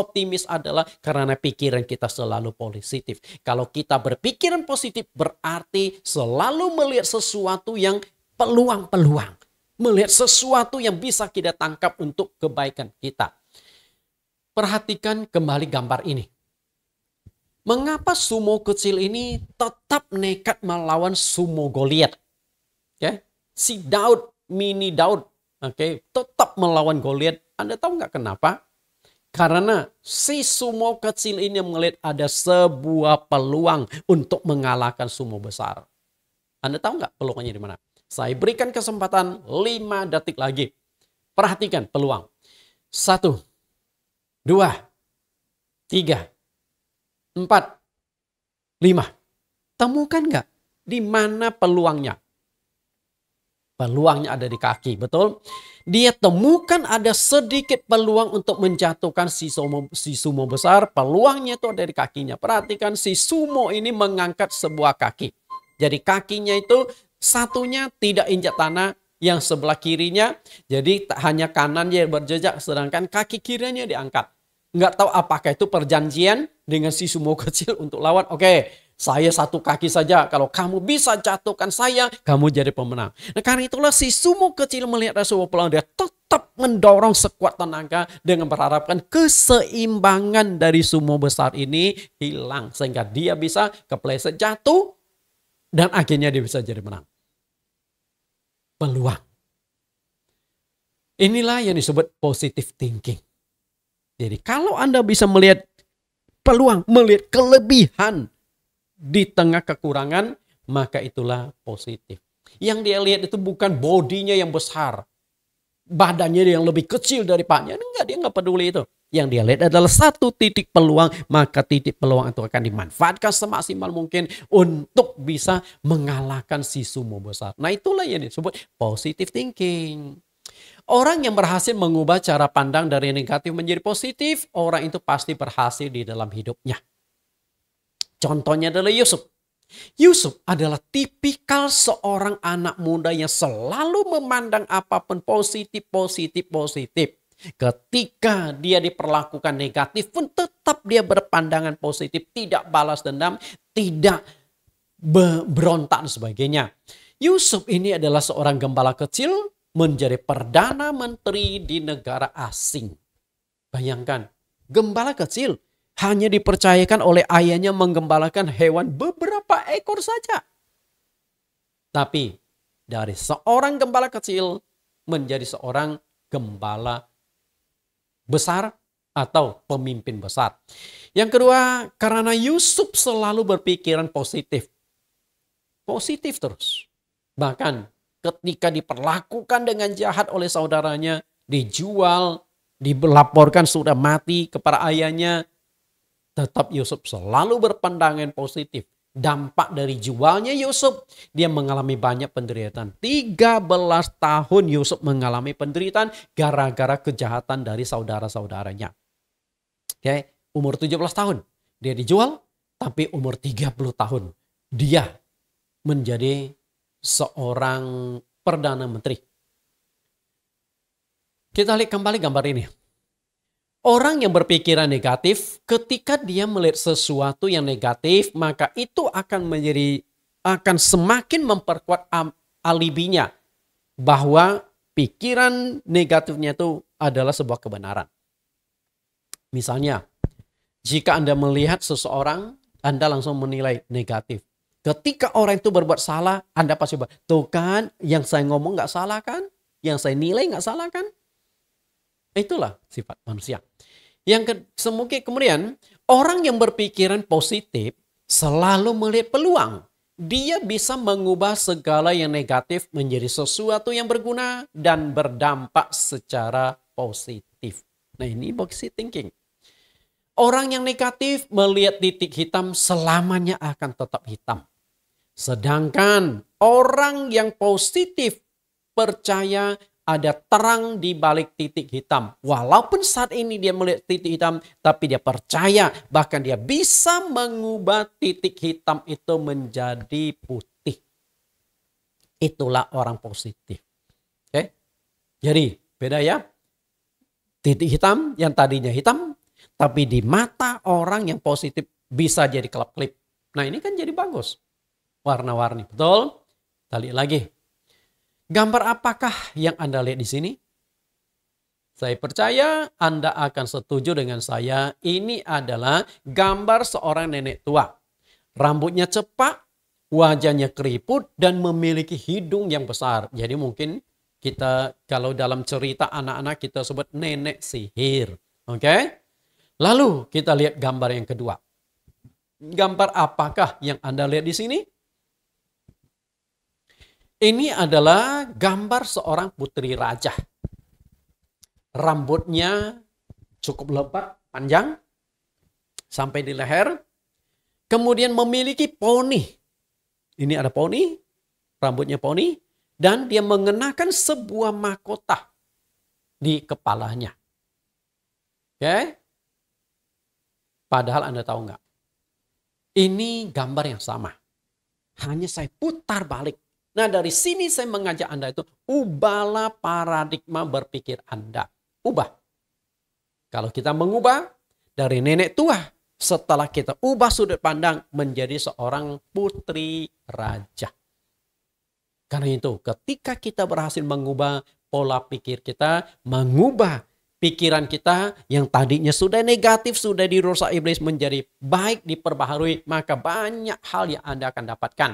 adalah karena pikiran kita selalu positif. Kalau kita berpikiran positif berarti selalu melihat sesuatu yang peluang-peluang. Melihat sesuatu yang bisa kita tangkap untuk kebaikan kita. Perhatikan kembali gambar ini. Mengapa sumo kecil ini tetap nekat melawan sumo Goliat? Okay? Si Daud, mini Daud, tetap melawan Goliat. Anda tahu nggak kenapa? Karena si sumo kecil ini melihat ada sebuah peluang untuk mengalahkan sumo besar. Anda tahu nggak peluangnya di mana? Saya berikan kesempatan 5 detik lagi. Perhatikan peluang. 1, 2, 3, 4, 5. Temukan nggak di mana peluangnya? Peluangnya ada di kaki, betul? Dia temukan ada sedikit peluang untuk menjatuhkan si sumo besar. Peluangnya itu ada di kakinya. Perhatikan si sumo ini mengangkat sebuah kaki. Jadi kakinya itu satunya tidak injak tanah, yang sebelah kirinya. Jadi hanya kanannya yang berjejak, sedangkan kaki kirinya diangkat. Nggak tahu apakah itu perjanjian dengan si sumo kecil untuk lawan. Oke, saya satu kaki saja. Kalau kamu bisa jatuhkan saya, kamu jadi pemenang. Nah, karena itulah si sumo kecil melihat ada sebuah peluang. Dia tetap mendorong sekuat tenaga dengan berharapkan keseimbangan dari sumo besar ini hilang. Sehingga dia bisa kepleset jatuh dan akhirnya dia bisa jadi menang. Peluang. Inilah yang disebut positive thinking. Jadi kalau Anda bisa melihat peluang, melihat kelebihan di tengah kekurangan, maka itulah positif. Yang dia lihat itu bukan bodinya yang besar, badannya yang lebih kecil daripadanya. Enggak, dia nggak peduli itu. Yang dia lihat adalah satu titik peluang, maka titik peluang itu akan dimanfaatkan semaksimal mungkin untuk bisa mengalahkan si sumo besar. Nah, itulah yang disebut positive thinking. Orang yang berhasil mengubah cara pandang dari negatif menjadi positif, orang itu pasti berhasil di dalam hidupnya. Contohnya adalah Yusuf. Yusuf adalah tipikal seorang anak muda yang selalu memandang apapun positif. Ketika dia diperlakukan negatif pun tetap dia berpandangan positif, tidak balas dendam, tidak berontak dan sebagainya. Yusuf ini adalah seorang gembala kecil menjadi perdana menteri di negara asing. Bayangkan, gembala kecil hanya dipercayakan oleh ayahnya menggembalakan hewan beberapa ekor saja. Tapi dari seorang gembala kecil menjadi seorang gembala besar atau pemimpin besar. Yang kedua, karena Yusuf selalu berpikiran positif. Positif terus. Bahkan ketika diperlakukan dengan jahat oleh saudaranya, dijual, dilaporkan sudah mati kepada ayahnya, tetap Yusuf selalu berpandangan positif. Dampak dari jualnya Yusuf, dia mengalami banyak penderitaan. 13 tahun Yusuf mengalami penderitaan gara-gara kejahatan dari saudara-saudaranya. Oke, umur 17 tahun dia dijual, tapi umur 30 tahun dia menjadi seorang perdana menteri. Kita lihat kembali gambar ini. Orang yang berpikiran negatif, ketika dia melihat sesuatu yang negatif, maka itu akan menjadi akan semakin memperkuat alibinya bahwa pikiran negatifnya itu adalah sebuah kebenaran. Misalnya, jika Anda melihat seseorang, Anda langsung menilai negatif. Ketika orang itu berbuat salah, Anda pasti tuh kan, yang saya ngomong nggak salah kan? Yang saya nilai nggak salah kan? Itulah sifat manusia. Kemudian, orang yang berpikiran positif selalu melihat peluang. Dia bisa mengubah segala yang negatif menjadi sesuatu yang berguna dan berdampak secara positif. Nah, ini positive thinking. Orang yang negatif melihat titik hitam selamanya akan tetap hitam. Sedangkan orang yang positif percaya ada terang di balik titik hitam. Walaupun saat ini dia melihat titik hitam, tapi dia percaya bahkan dia bisa mengubah titik hitam itu menjadi putih. Itulah orang positif. Oke? Jadi beda ya. Titik hitam yang tadinya hitam, tapi di mata orang yang positif bisa jadi kelap-kelip. Nah, ini kan jadi bagus. Warna-warni, betul? Kita lihat lagi. Gambar apakah yang Anda lihat di sini? Saya percaya Anda akan setuju dengan saya. Ini adalah gambar seorang nenek tua. Rambutnya cepak, wajahnya keriput, dan memiliki hidung yang besar. Jadi mungkin kita kalau dalam cerita anak-anak kita sebut nenek sihir. Oke? Lalu kita lihat gambar yang kedua. Gambar apakah yang Anda lihat di sini? Ini adalah gambar seorang putri raja. Rambutnya cukup lebat, panjang, sampai di leher. Kemudian memiliki poni. Ini ada poni, rambutnya poni. Dan dia mengenakan sebuah mahkota di kepalanya. Oke? Padahal Anda tahu nggak? Ini gambar yang sama. Hanya saya putar balik. Nah, dari sini saya mengajak Anda itu, ubahlah paradigma berpikir Anda. Ubah. Kalau kita mengubah dari nenek tua, setelah kita ubah sudut pandang menjadi seorang putri raja. Karena itu, ketika kita berhasil mengubah pola pikir kita, mengubah pikiran kita yang tadinya sudah negatif, sudah dirusak iblis menjadi baik, diperbaharui, maka banyak hal yang Anda akan dapatkan.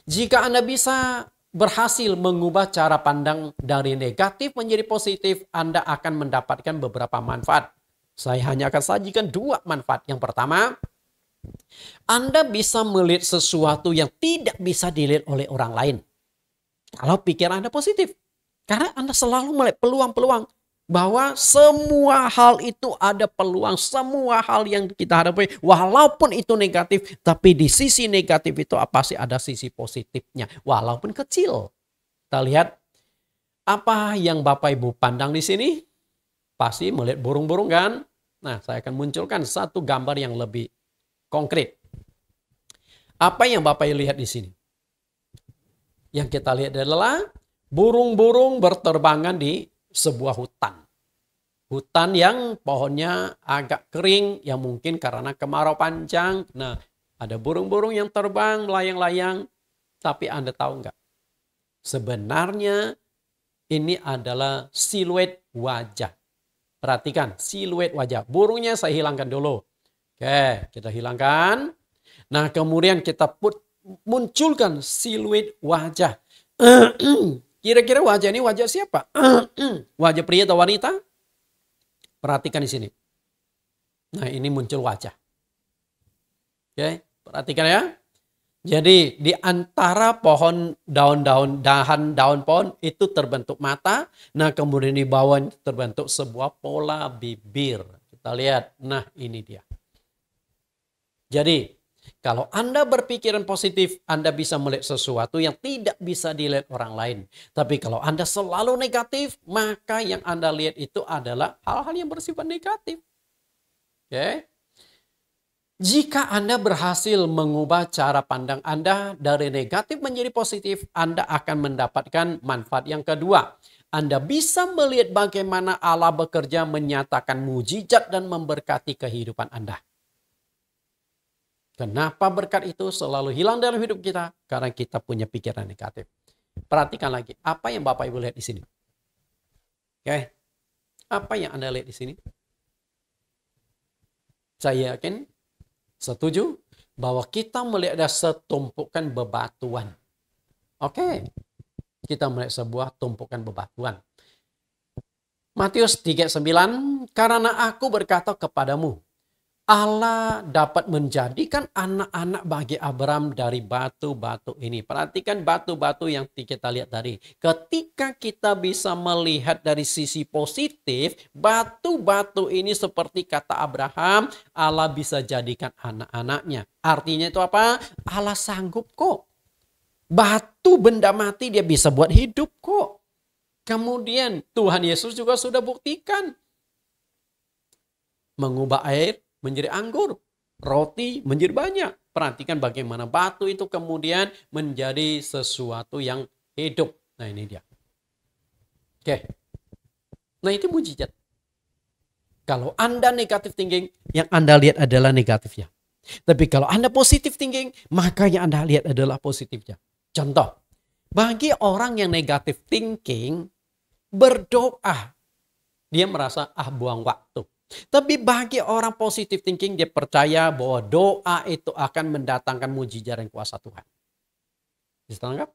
Jika Anda bisa berhasil mengubah cara pandang dari negatif menjadi positif, Anda akan mendapatkan beberapa manfaat. Saya hanya akan sajikan 2 manfaat. Yang pertama, Anda bisa melihat sesuatu yang tidak bisa dilihat oleh orang lain. Kalau pikiran Anda positif. Karena Anda selalu melihat peluang-peluang. Bahwa semua hal itu ada peluang, semua hal yang kita hadapi walaupun itu negatif, tapi di sisi negatif itu pasti ada sisi positifnya walaupun kecil. Kita lihat apa yang Bapak Ibu pandang di sini, pasti melihat burung-burung kan? Nah, saya akan munculkan satu gambar yang lebih konkret. Apa yang Bapak Ibu lihat di sini? Yang kita lihat adalah burung-burung berterbangan di sebuah hutan. Hutan yang pohonnya agak kering, yang mungkin karena kemarau panjang. Nah, ada burung-burung yang terbang, melayang-layang. Tapi Anda tahu nggak? Sebenarnya ini adalah siluet wajah. Perhatikan, siluet wajah. Burungnya saya hilangkan dulu. Oke, kita hilangkan. Nah, kemudian kita munculkan siluet wajah. Kira-kira wajah ini wajah siapa? Wajah pria atau wanita? Perhatikan di sini. Nah, ini muncul wajah. Oke, perhatikan ya. Jadi di antara pohon daun pohon itu terbentuk mata. Nah, kemudian di bawah terbentuk sebuah pola bibir. Kita lihat. Nah, ini dia. Jadi kalau Anda berpikiran positif, Anda bisa melihat sesuatu yang tidak bisa dilihat orang lain. Tapi kalau Anda selalu negatif, maka yang Anda lihat itu adalah hal-hal yang bersifat negatif. Oke? Jika Anda berhasil mengubah cara pandang Anda dari negatif menjadi positif, Anda akan mendapatkan manfaat yang kedua. Anda bisa melihat bagaimana Allah bekerja menyatakan mujizat dan memberkati kehidupan Anda. Kenapa berkat itu selalu hilang dalam hidup kita? Karena kita punya pikiran negatif. Perhatikan lagi, apa yang Bapak Ibu lihat di sini? Oke. Apa yang Anda lihat di sini? Saya yakin, setuju, bahwa kita melihat ada setumpukan bebatuan. Oke. Kita melihat sebuah tumpukan bebatuan. Matius 3:9, karena aku berkata kepadamu, Allah dapat menjadikan anak-anak bagi Abraham dari batu-batu ini. Perhatikan batu-batu yang kita lihat tadi. Ketika kita bisa melihat dari sisi positif, batu-batu ini seperti kata Abraham, Allah bisa jadikan anak-anaknya. Artinya itu apa? Allah sanggup kok. Batu benda mati dia bisa buat hidup kok. Kemudian Tuhan Yesus juga sudah buktikan. Mengubah air menjadi anggur, roti menjadi banyak. Perhatikan bagaimana batu itu kemudian menjadi sesuatu yang hidup. Nah ini dia. Oke. Nah itu mujizat. Kalau Anda negatif thinking, yang Anda lihat adalah negatifnya. Tapi kalau Anda positif thinking, maka yang Anda lihat adalah positifnya. Contoh, bagi orang yang negatif thinking, berdoa, dia merasa buang waktu. Tapi bagi orang positive thinking, dia percaya bahwa doa itu akan mendatangkan mujizat dan kuasa Tuhan. Bisa tangkap?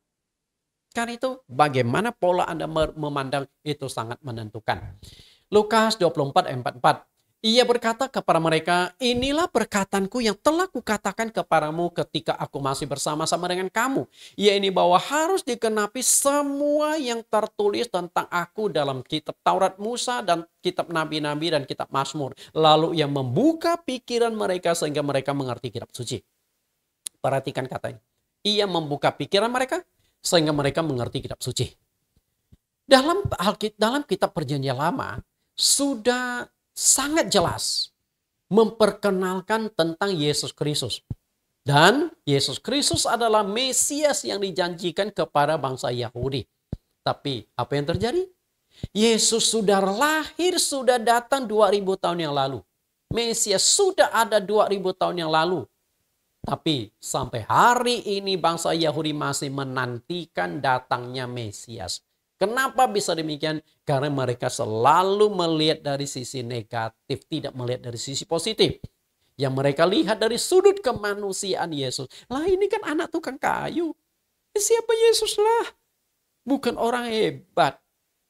Karena itu bagaimana pola Anda memandang itu sangat menentukan. Lukas 24:44. Ia berkata kepada mereka, inilah perkataanku yang telah kukatakan kepadamu ketika aku masih bersama-sama dengan kamu. Yaitu bahwa harus dikenapi semua yang tertulis tentang aku dalam kitab Taurat Musa dan kitab Nabi-Nabi dan kitab Mazmur. Lalu ia membuka pikiran mereka sehingga mereka mengerti kitab suci. Perhatikan katanya. Ia membuka pikiran mereka sehingga mereka mengerti kitab suci. Dalam kitab Perjanjian Lama sudah sangat jelas memperkenalkan tentang Yesus Kristus. Dan Yesus Kristus adalah Mesias yang dijanjikan kepada bangsa Yahudi. Tapi apa yang terjadi? Yesus sudah lahir, sudah datang 2000 tahun yang lalu. Mesias sudah ada 2000 tahun yang lalu. Tapi sampai hari ini bangsa Yahudi masih menantikan datangnya Mesias. Kenapa bisa demikian? Karena mereka selalu melihat dari sisi negatif, tidak melihat dari sisi positif. Yang mereka lihat dari sudut kemanusiaan Yesus. Lah ini kan anak tukang kayu. Siapa Yesus lah? Bukan orang hebat.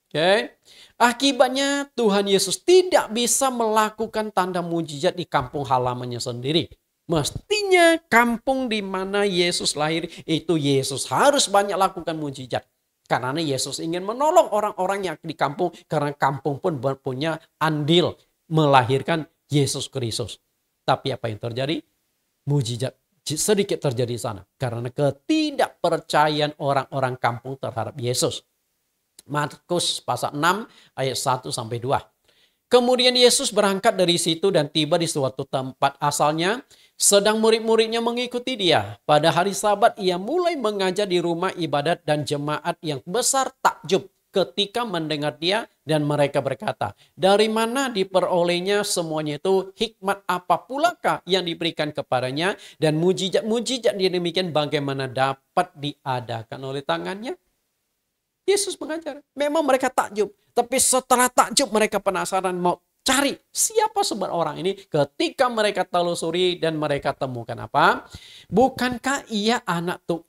Okay. Akibatnya Tuhan Yesus tidak bisa melakukan tanda mujizat di kampung halamannya sendiri. Mestinya kampung di mana Yesus lahir itu Yesus harus banyak lakukan mujizat. Karena Yesus ingin menolong orang-orang yang di kampung. Karena kampung pun punya andil melahirkan Yesus Kristus. Tapi apa yang terjadi? Mujizat sedikit terjadi di sana. Karena ketidakpercayaan orang-orang kampung terhadap Yesus. Markus pasal 6 ayat 1-2. Kemudian Yesus berangkat dari situ dan tiba di suatu tempat asalnya. Sedang murid-muridnya mengikuti dia. Pada hari Sabat ia mulai mengajar di rumah ibadat dan jemaat yang besar takjub ketika mendengar dia dan mereka berkata, dari mana diperolehnya semuanya itu, hikmat apa pulakah yang diberikan kepadanya dan mujizat-mujizat dia demikian bagaimana dapat diadakan oleh tangannya? Yesus mengajar. Memang mereka takjub. Tapi setelah takjub mereka penasaran mau cari siapa sebenarnya orang ini. Ketika mereka telusuri dan mereka temukan apa? Bukankah ia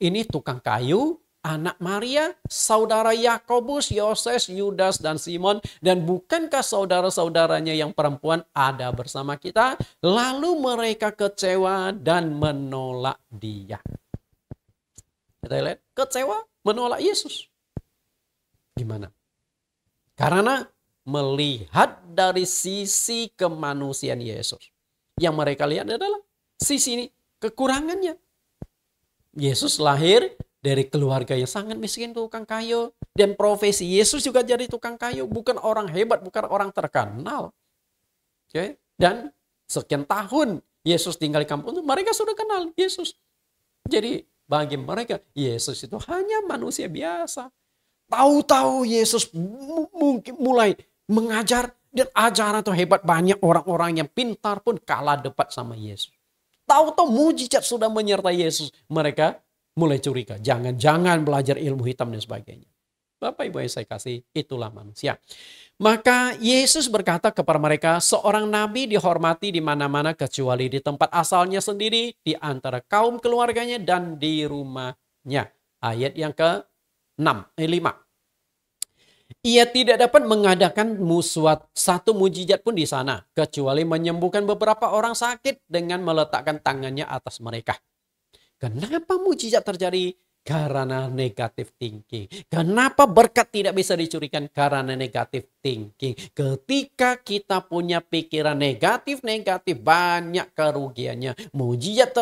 ini tukang kayu? Anak Maria, saudara Yakobus, Yoses, Yudas, dan Simon. Dan bukankah saudara-saudaranya yang perempuan ada bersama kita? Lalu mereka kecewa dan menolak dia. Kita lihat, kecewa menolak Yesus. Gimana? Karena melihat dari sisi kemanusiaan Yesus. Yang mereka lihat adalah sisi ini, kekurangannya. Yesus lahir dari keluarga yang sangat miskin, tukang kayu. Dan profesi Yesus juga jadi tukang kayu. Bukan orang hebat, bukan orang terkenal. Okay? Dan sekian tahun Yesus tinggal di kampung itu, mereka sudah kenal Yesus. Jadi bagi mereka, Yesus itu hanya manusia biasa. Tahu-tahu Yesus mungkin mulai mengajar dan ajaran itu hebat. Banyak orang-orang yang pintar pun kalah debat sama Yesus. tahu-tahu mujizat sudah menyertai Yesus. Mereka mulai curiga. Jangan-jangan belajar ilmu hitam dan sebagainya. Bapak Ibu yang saya kasih, itulah manusia. Maka Yesus berkata kepada mereka, seorang nabi dihormati di mana-mana kecuali di tempat asalnya sendiri, di antara kaum keluarganya dan di rumahnya. Ayat yang ke-5. Ia tidak dapat mengadakan satu mujizat pun di sana, kecuali menyembuhkan beberapa orang sakit dengan meletakkan tangannya atas mereka. Kenapa mujizat terjadi? Karena negatif thinking. Kenapa berkat tidak bisa dicurikan? Karena negatif thinking. Ketika kita punya pikiran negatif, banyak kerugiannya. Mujizat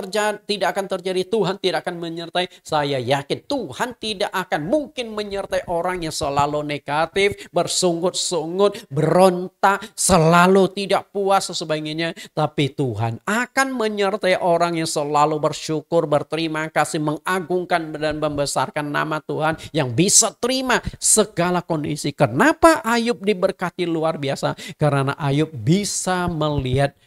tidak akan terjadi. Tuhan tidak akan menyertai. Saya yakin Tuhan tidak akan mungkin menyertai orang yang selalu negatif, bersungut-sungut, berontak, selalu tidak puas sebagainya. Tapi Tuhan akan menyertai orang yang selalu bersyukur, berterima kasih, mengagungkan dan membesarkan nama Tuhan, yang bisa terima segala kondisi. Kenapa Ayub diberkati luar biasa? Karena Ayub bisa melihat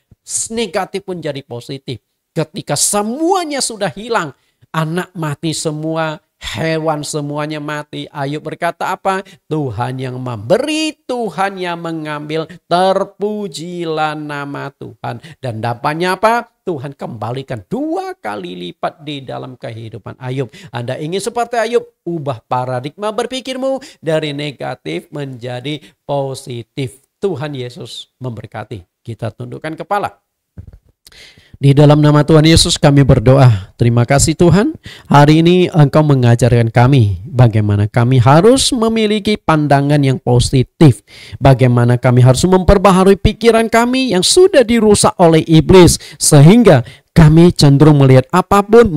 negatif pun jadi positif. Ketika semuanya sudah hilang, anak mati semua, hewan semuanya mati, Ayub berkata apa? Tuhan yang memberi, Tuhan yang mengambil, terpujilah nama Tuhan. Dan dampaknya apa? Tuhan kembalikan 2 kali lipat di dalam kehidupan Ayub. Anda ingin seperti Ayub? Ubah paradigma berpikirmu dari negatif menjadi positif. Tuhan Yesus memberkati. Kita tundukkan kepala. Di dalam nama Tuhan Yesus kami berdoa. Terima kasih Tuhan. Hari ini Engkau mengajarkan kami bagaimana kami harus memiliki pandangan yang positif. Bagaimana kami harus memperbaharui pikiran kami yang sudah dirusak oleh iblis. Sehingga kami cenderung melihat apapun,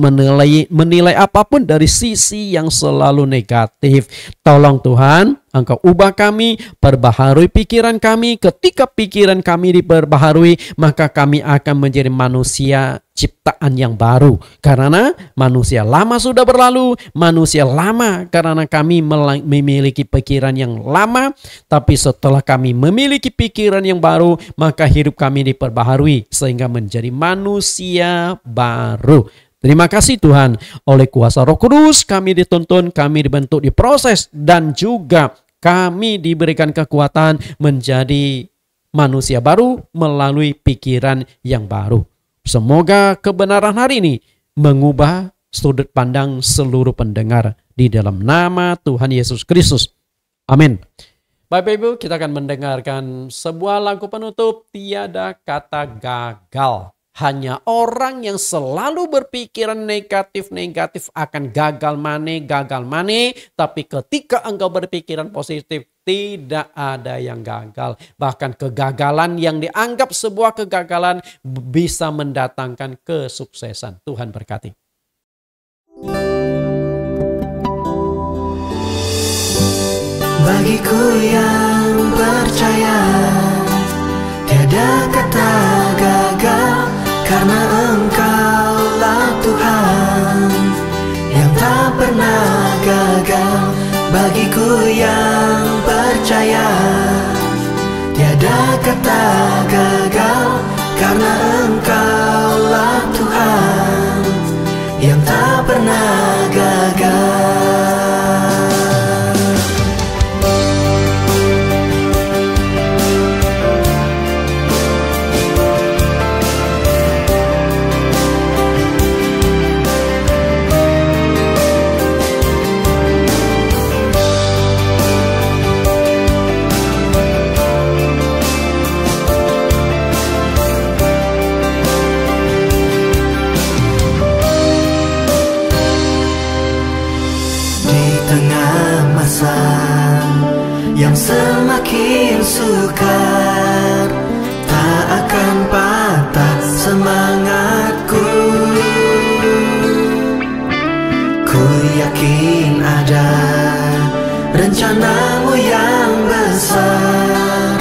menilai apapun dari sisi yang selalu negatif. Tolong Tuhan, Engkau ubah kami, perbaharui pikiran kami. Ketika pikiran kami diperbaharui, maka kami akan menjadi manusia ciptaan yang baru. Karena manusia lama sudah berlalu, manusia lama karena kami memiliki pikiran yang lama. Tapi setelah kami memiliki pikiran yang baru, maka hidup kami diperbaharui sehingga menjadi manusia baru. Terima kasih Tuhan, oleh kuasa Roh Kudus kami dituntun, kami dibentuk, diproses, dan juga kami diberikan kekuatan menjadi manusia baru melalui pikiran yang baru. Semoga kebenaran hari ini mengubah sudut pandang seluruh pendengar di dalam nama Tuhan Yesus Kristus. Amin. Bapak Ibu, kita akan mendengarkan sebuah lagu penutup, Tiada Kata Gagal. Hanya orang yang selalu berpikiran negatif akan gagal mane. Tapi ketika engkau berpikiran positif, tidak ada yang gagal. Bahkan kegagalan yang dianggap sebuah kegagalan bisa mendatangkan kesuksesan. Tuhan berkati. Bagiku yang percaya, tiada kata gagal, karena Engkaulah Tuhan yang tak pernah gagal. Bagiku yang percaya, tiada kata gagal, karena Engkaulah Tuhan yang tak pernah gagal. Yang semakin sukar, tak akan patah semangatku. Ku yakin ada rencanamu yang besar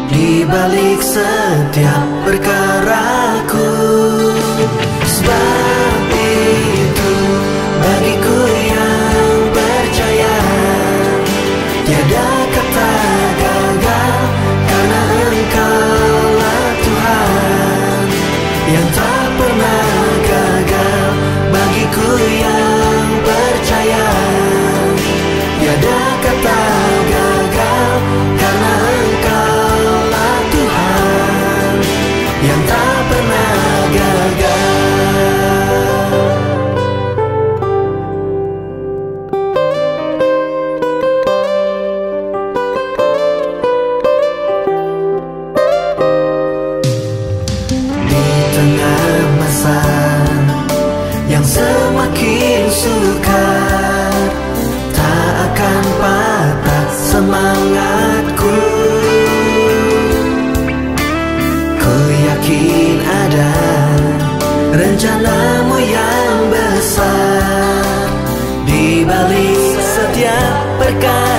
di balik setiap perkaraku. Sebab itu bagiku yang percaya, tiada kata gagal, karena Engkaulah Tuhan yang tak pernah umatku. Ku yakin ada rencanamu yang besar di balik setiap perkara.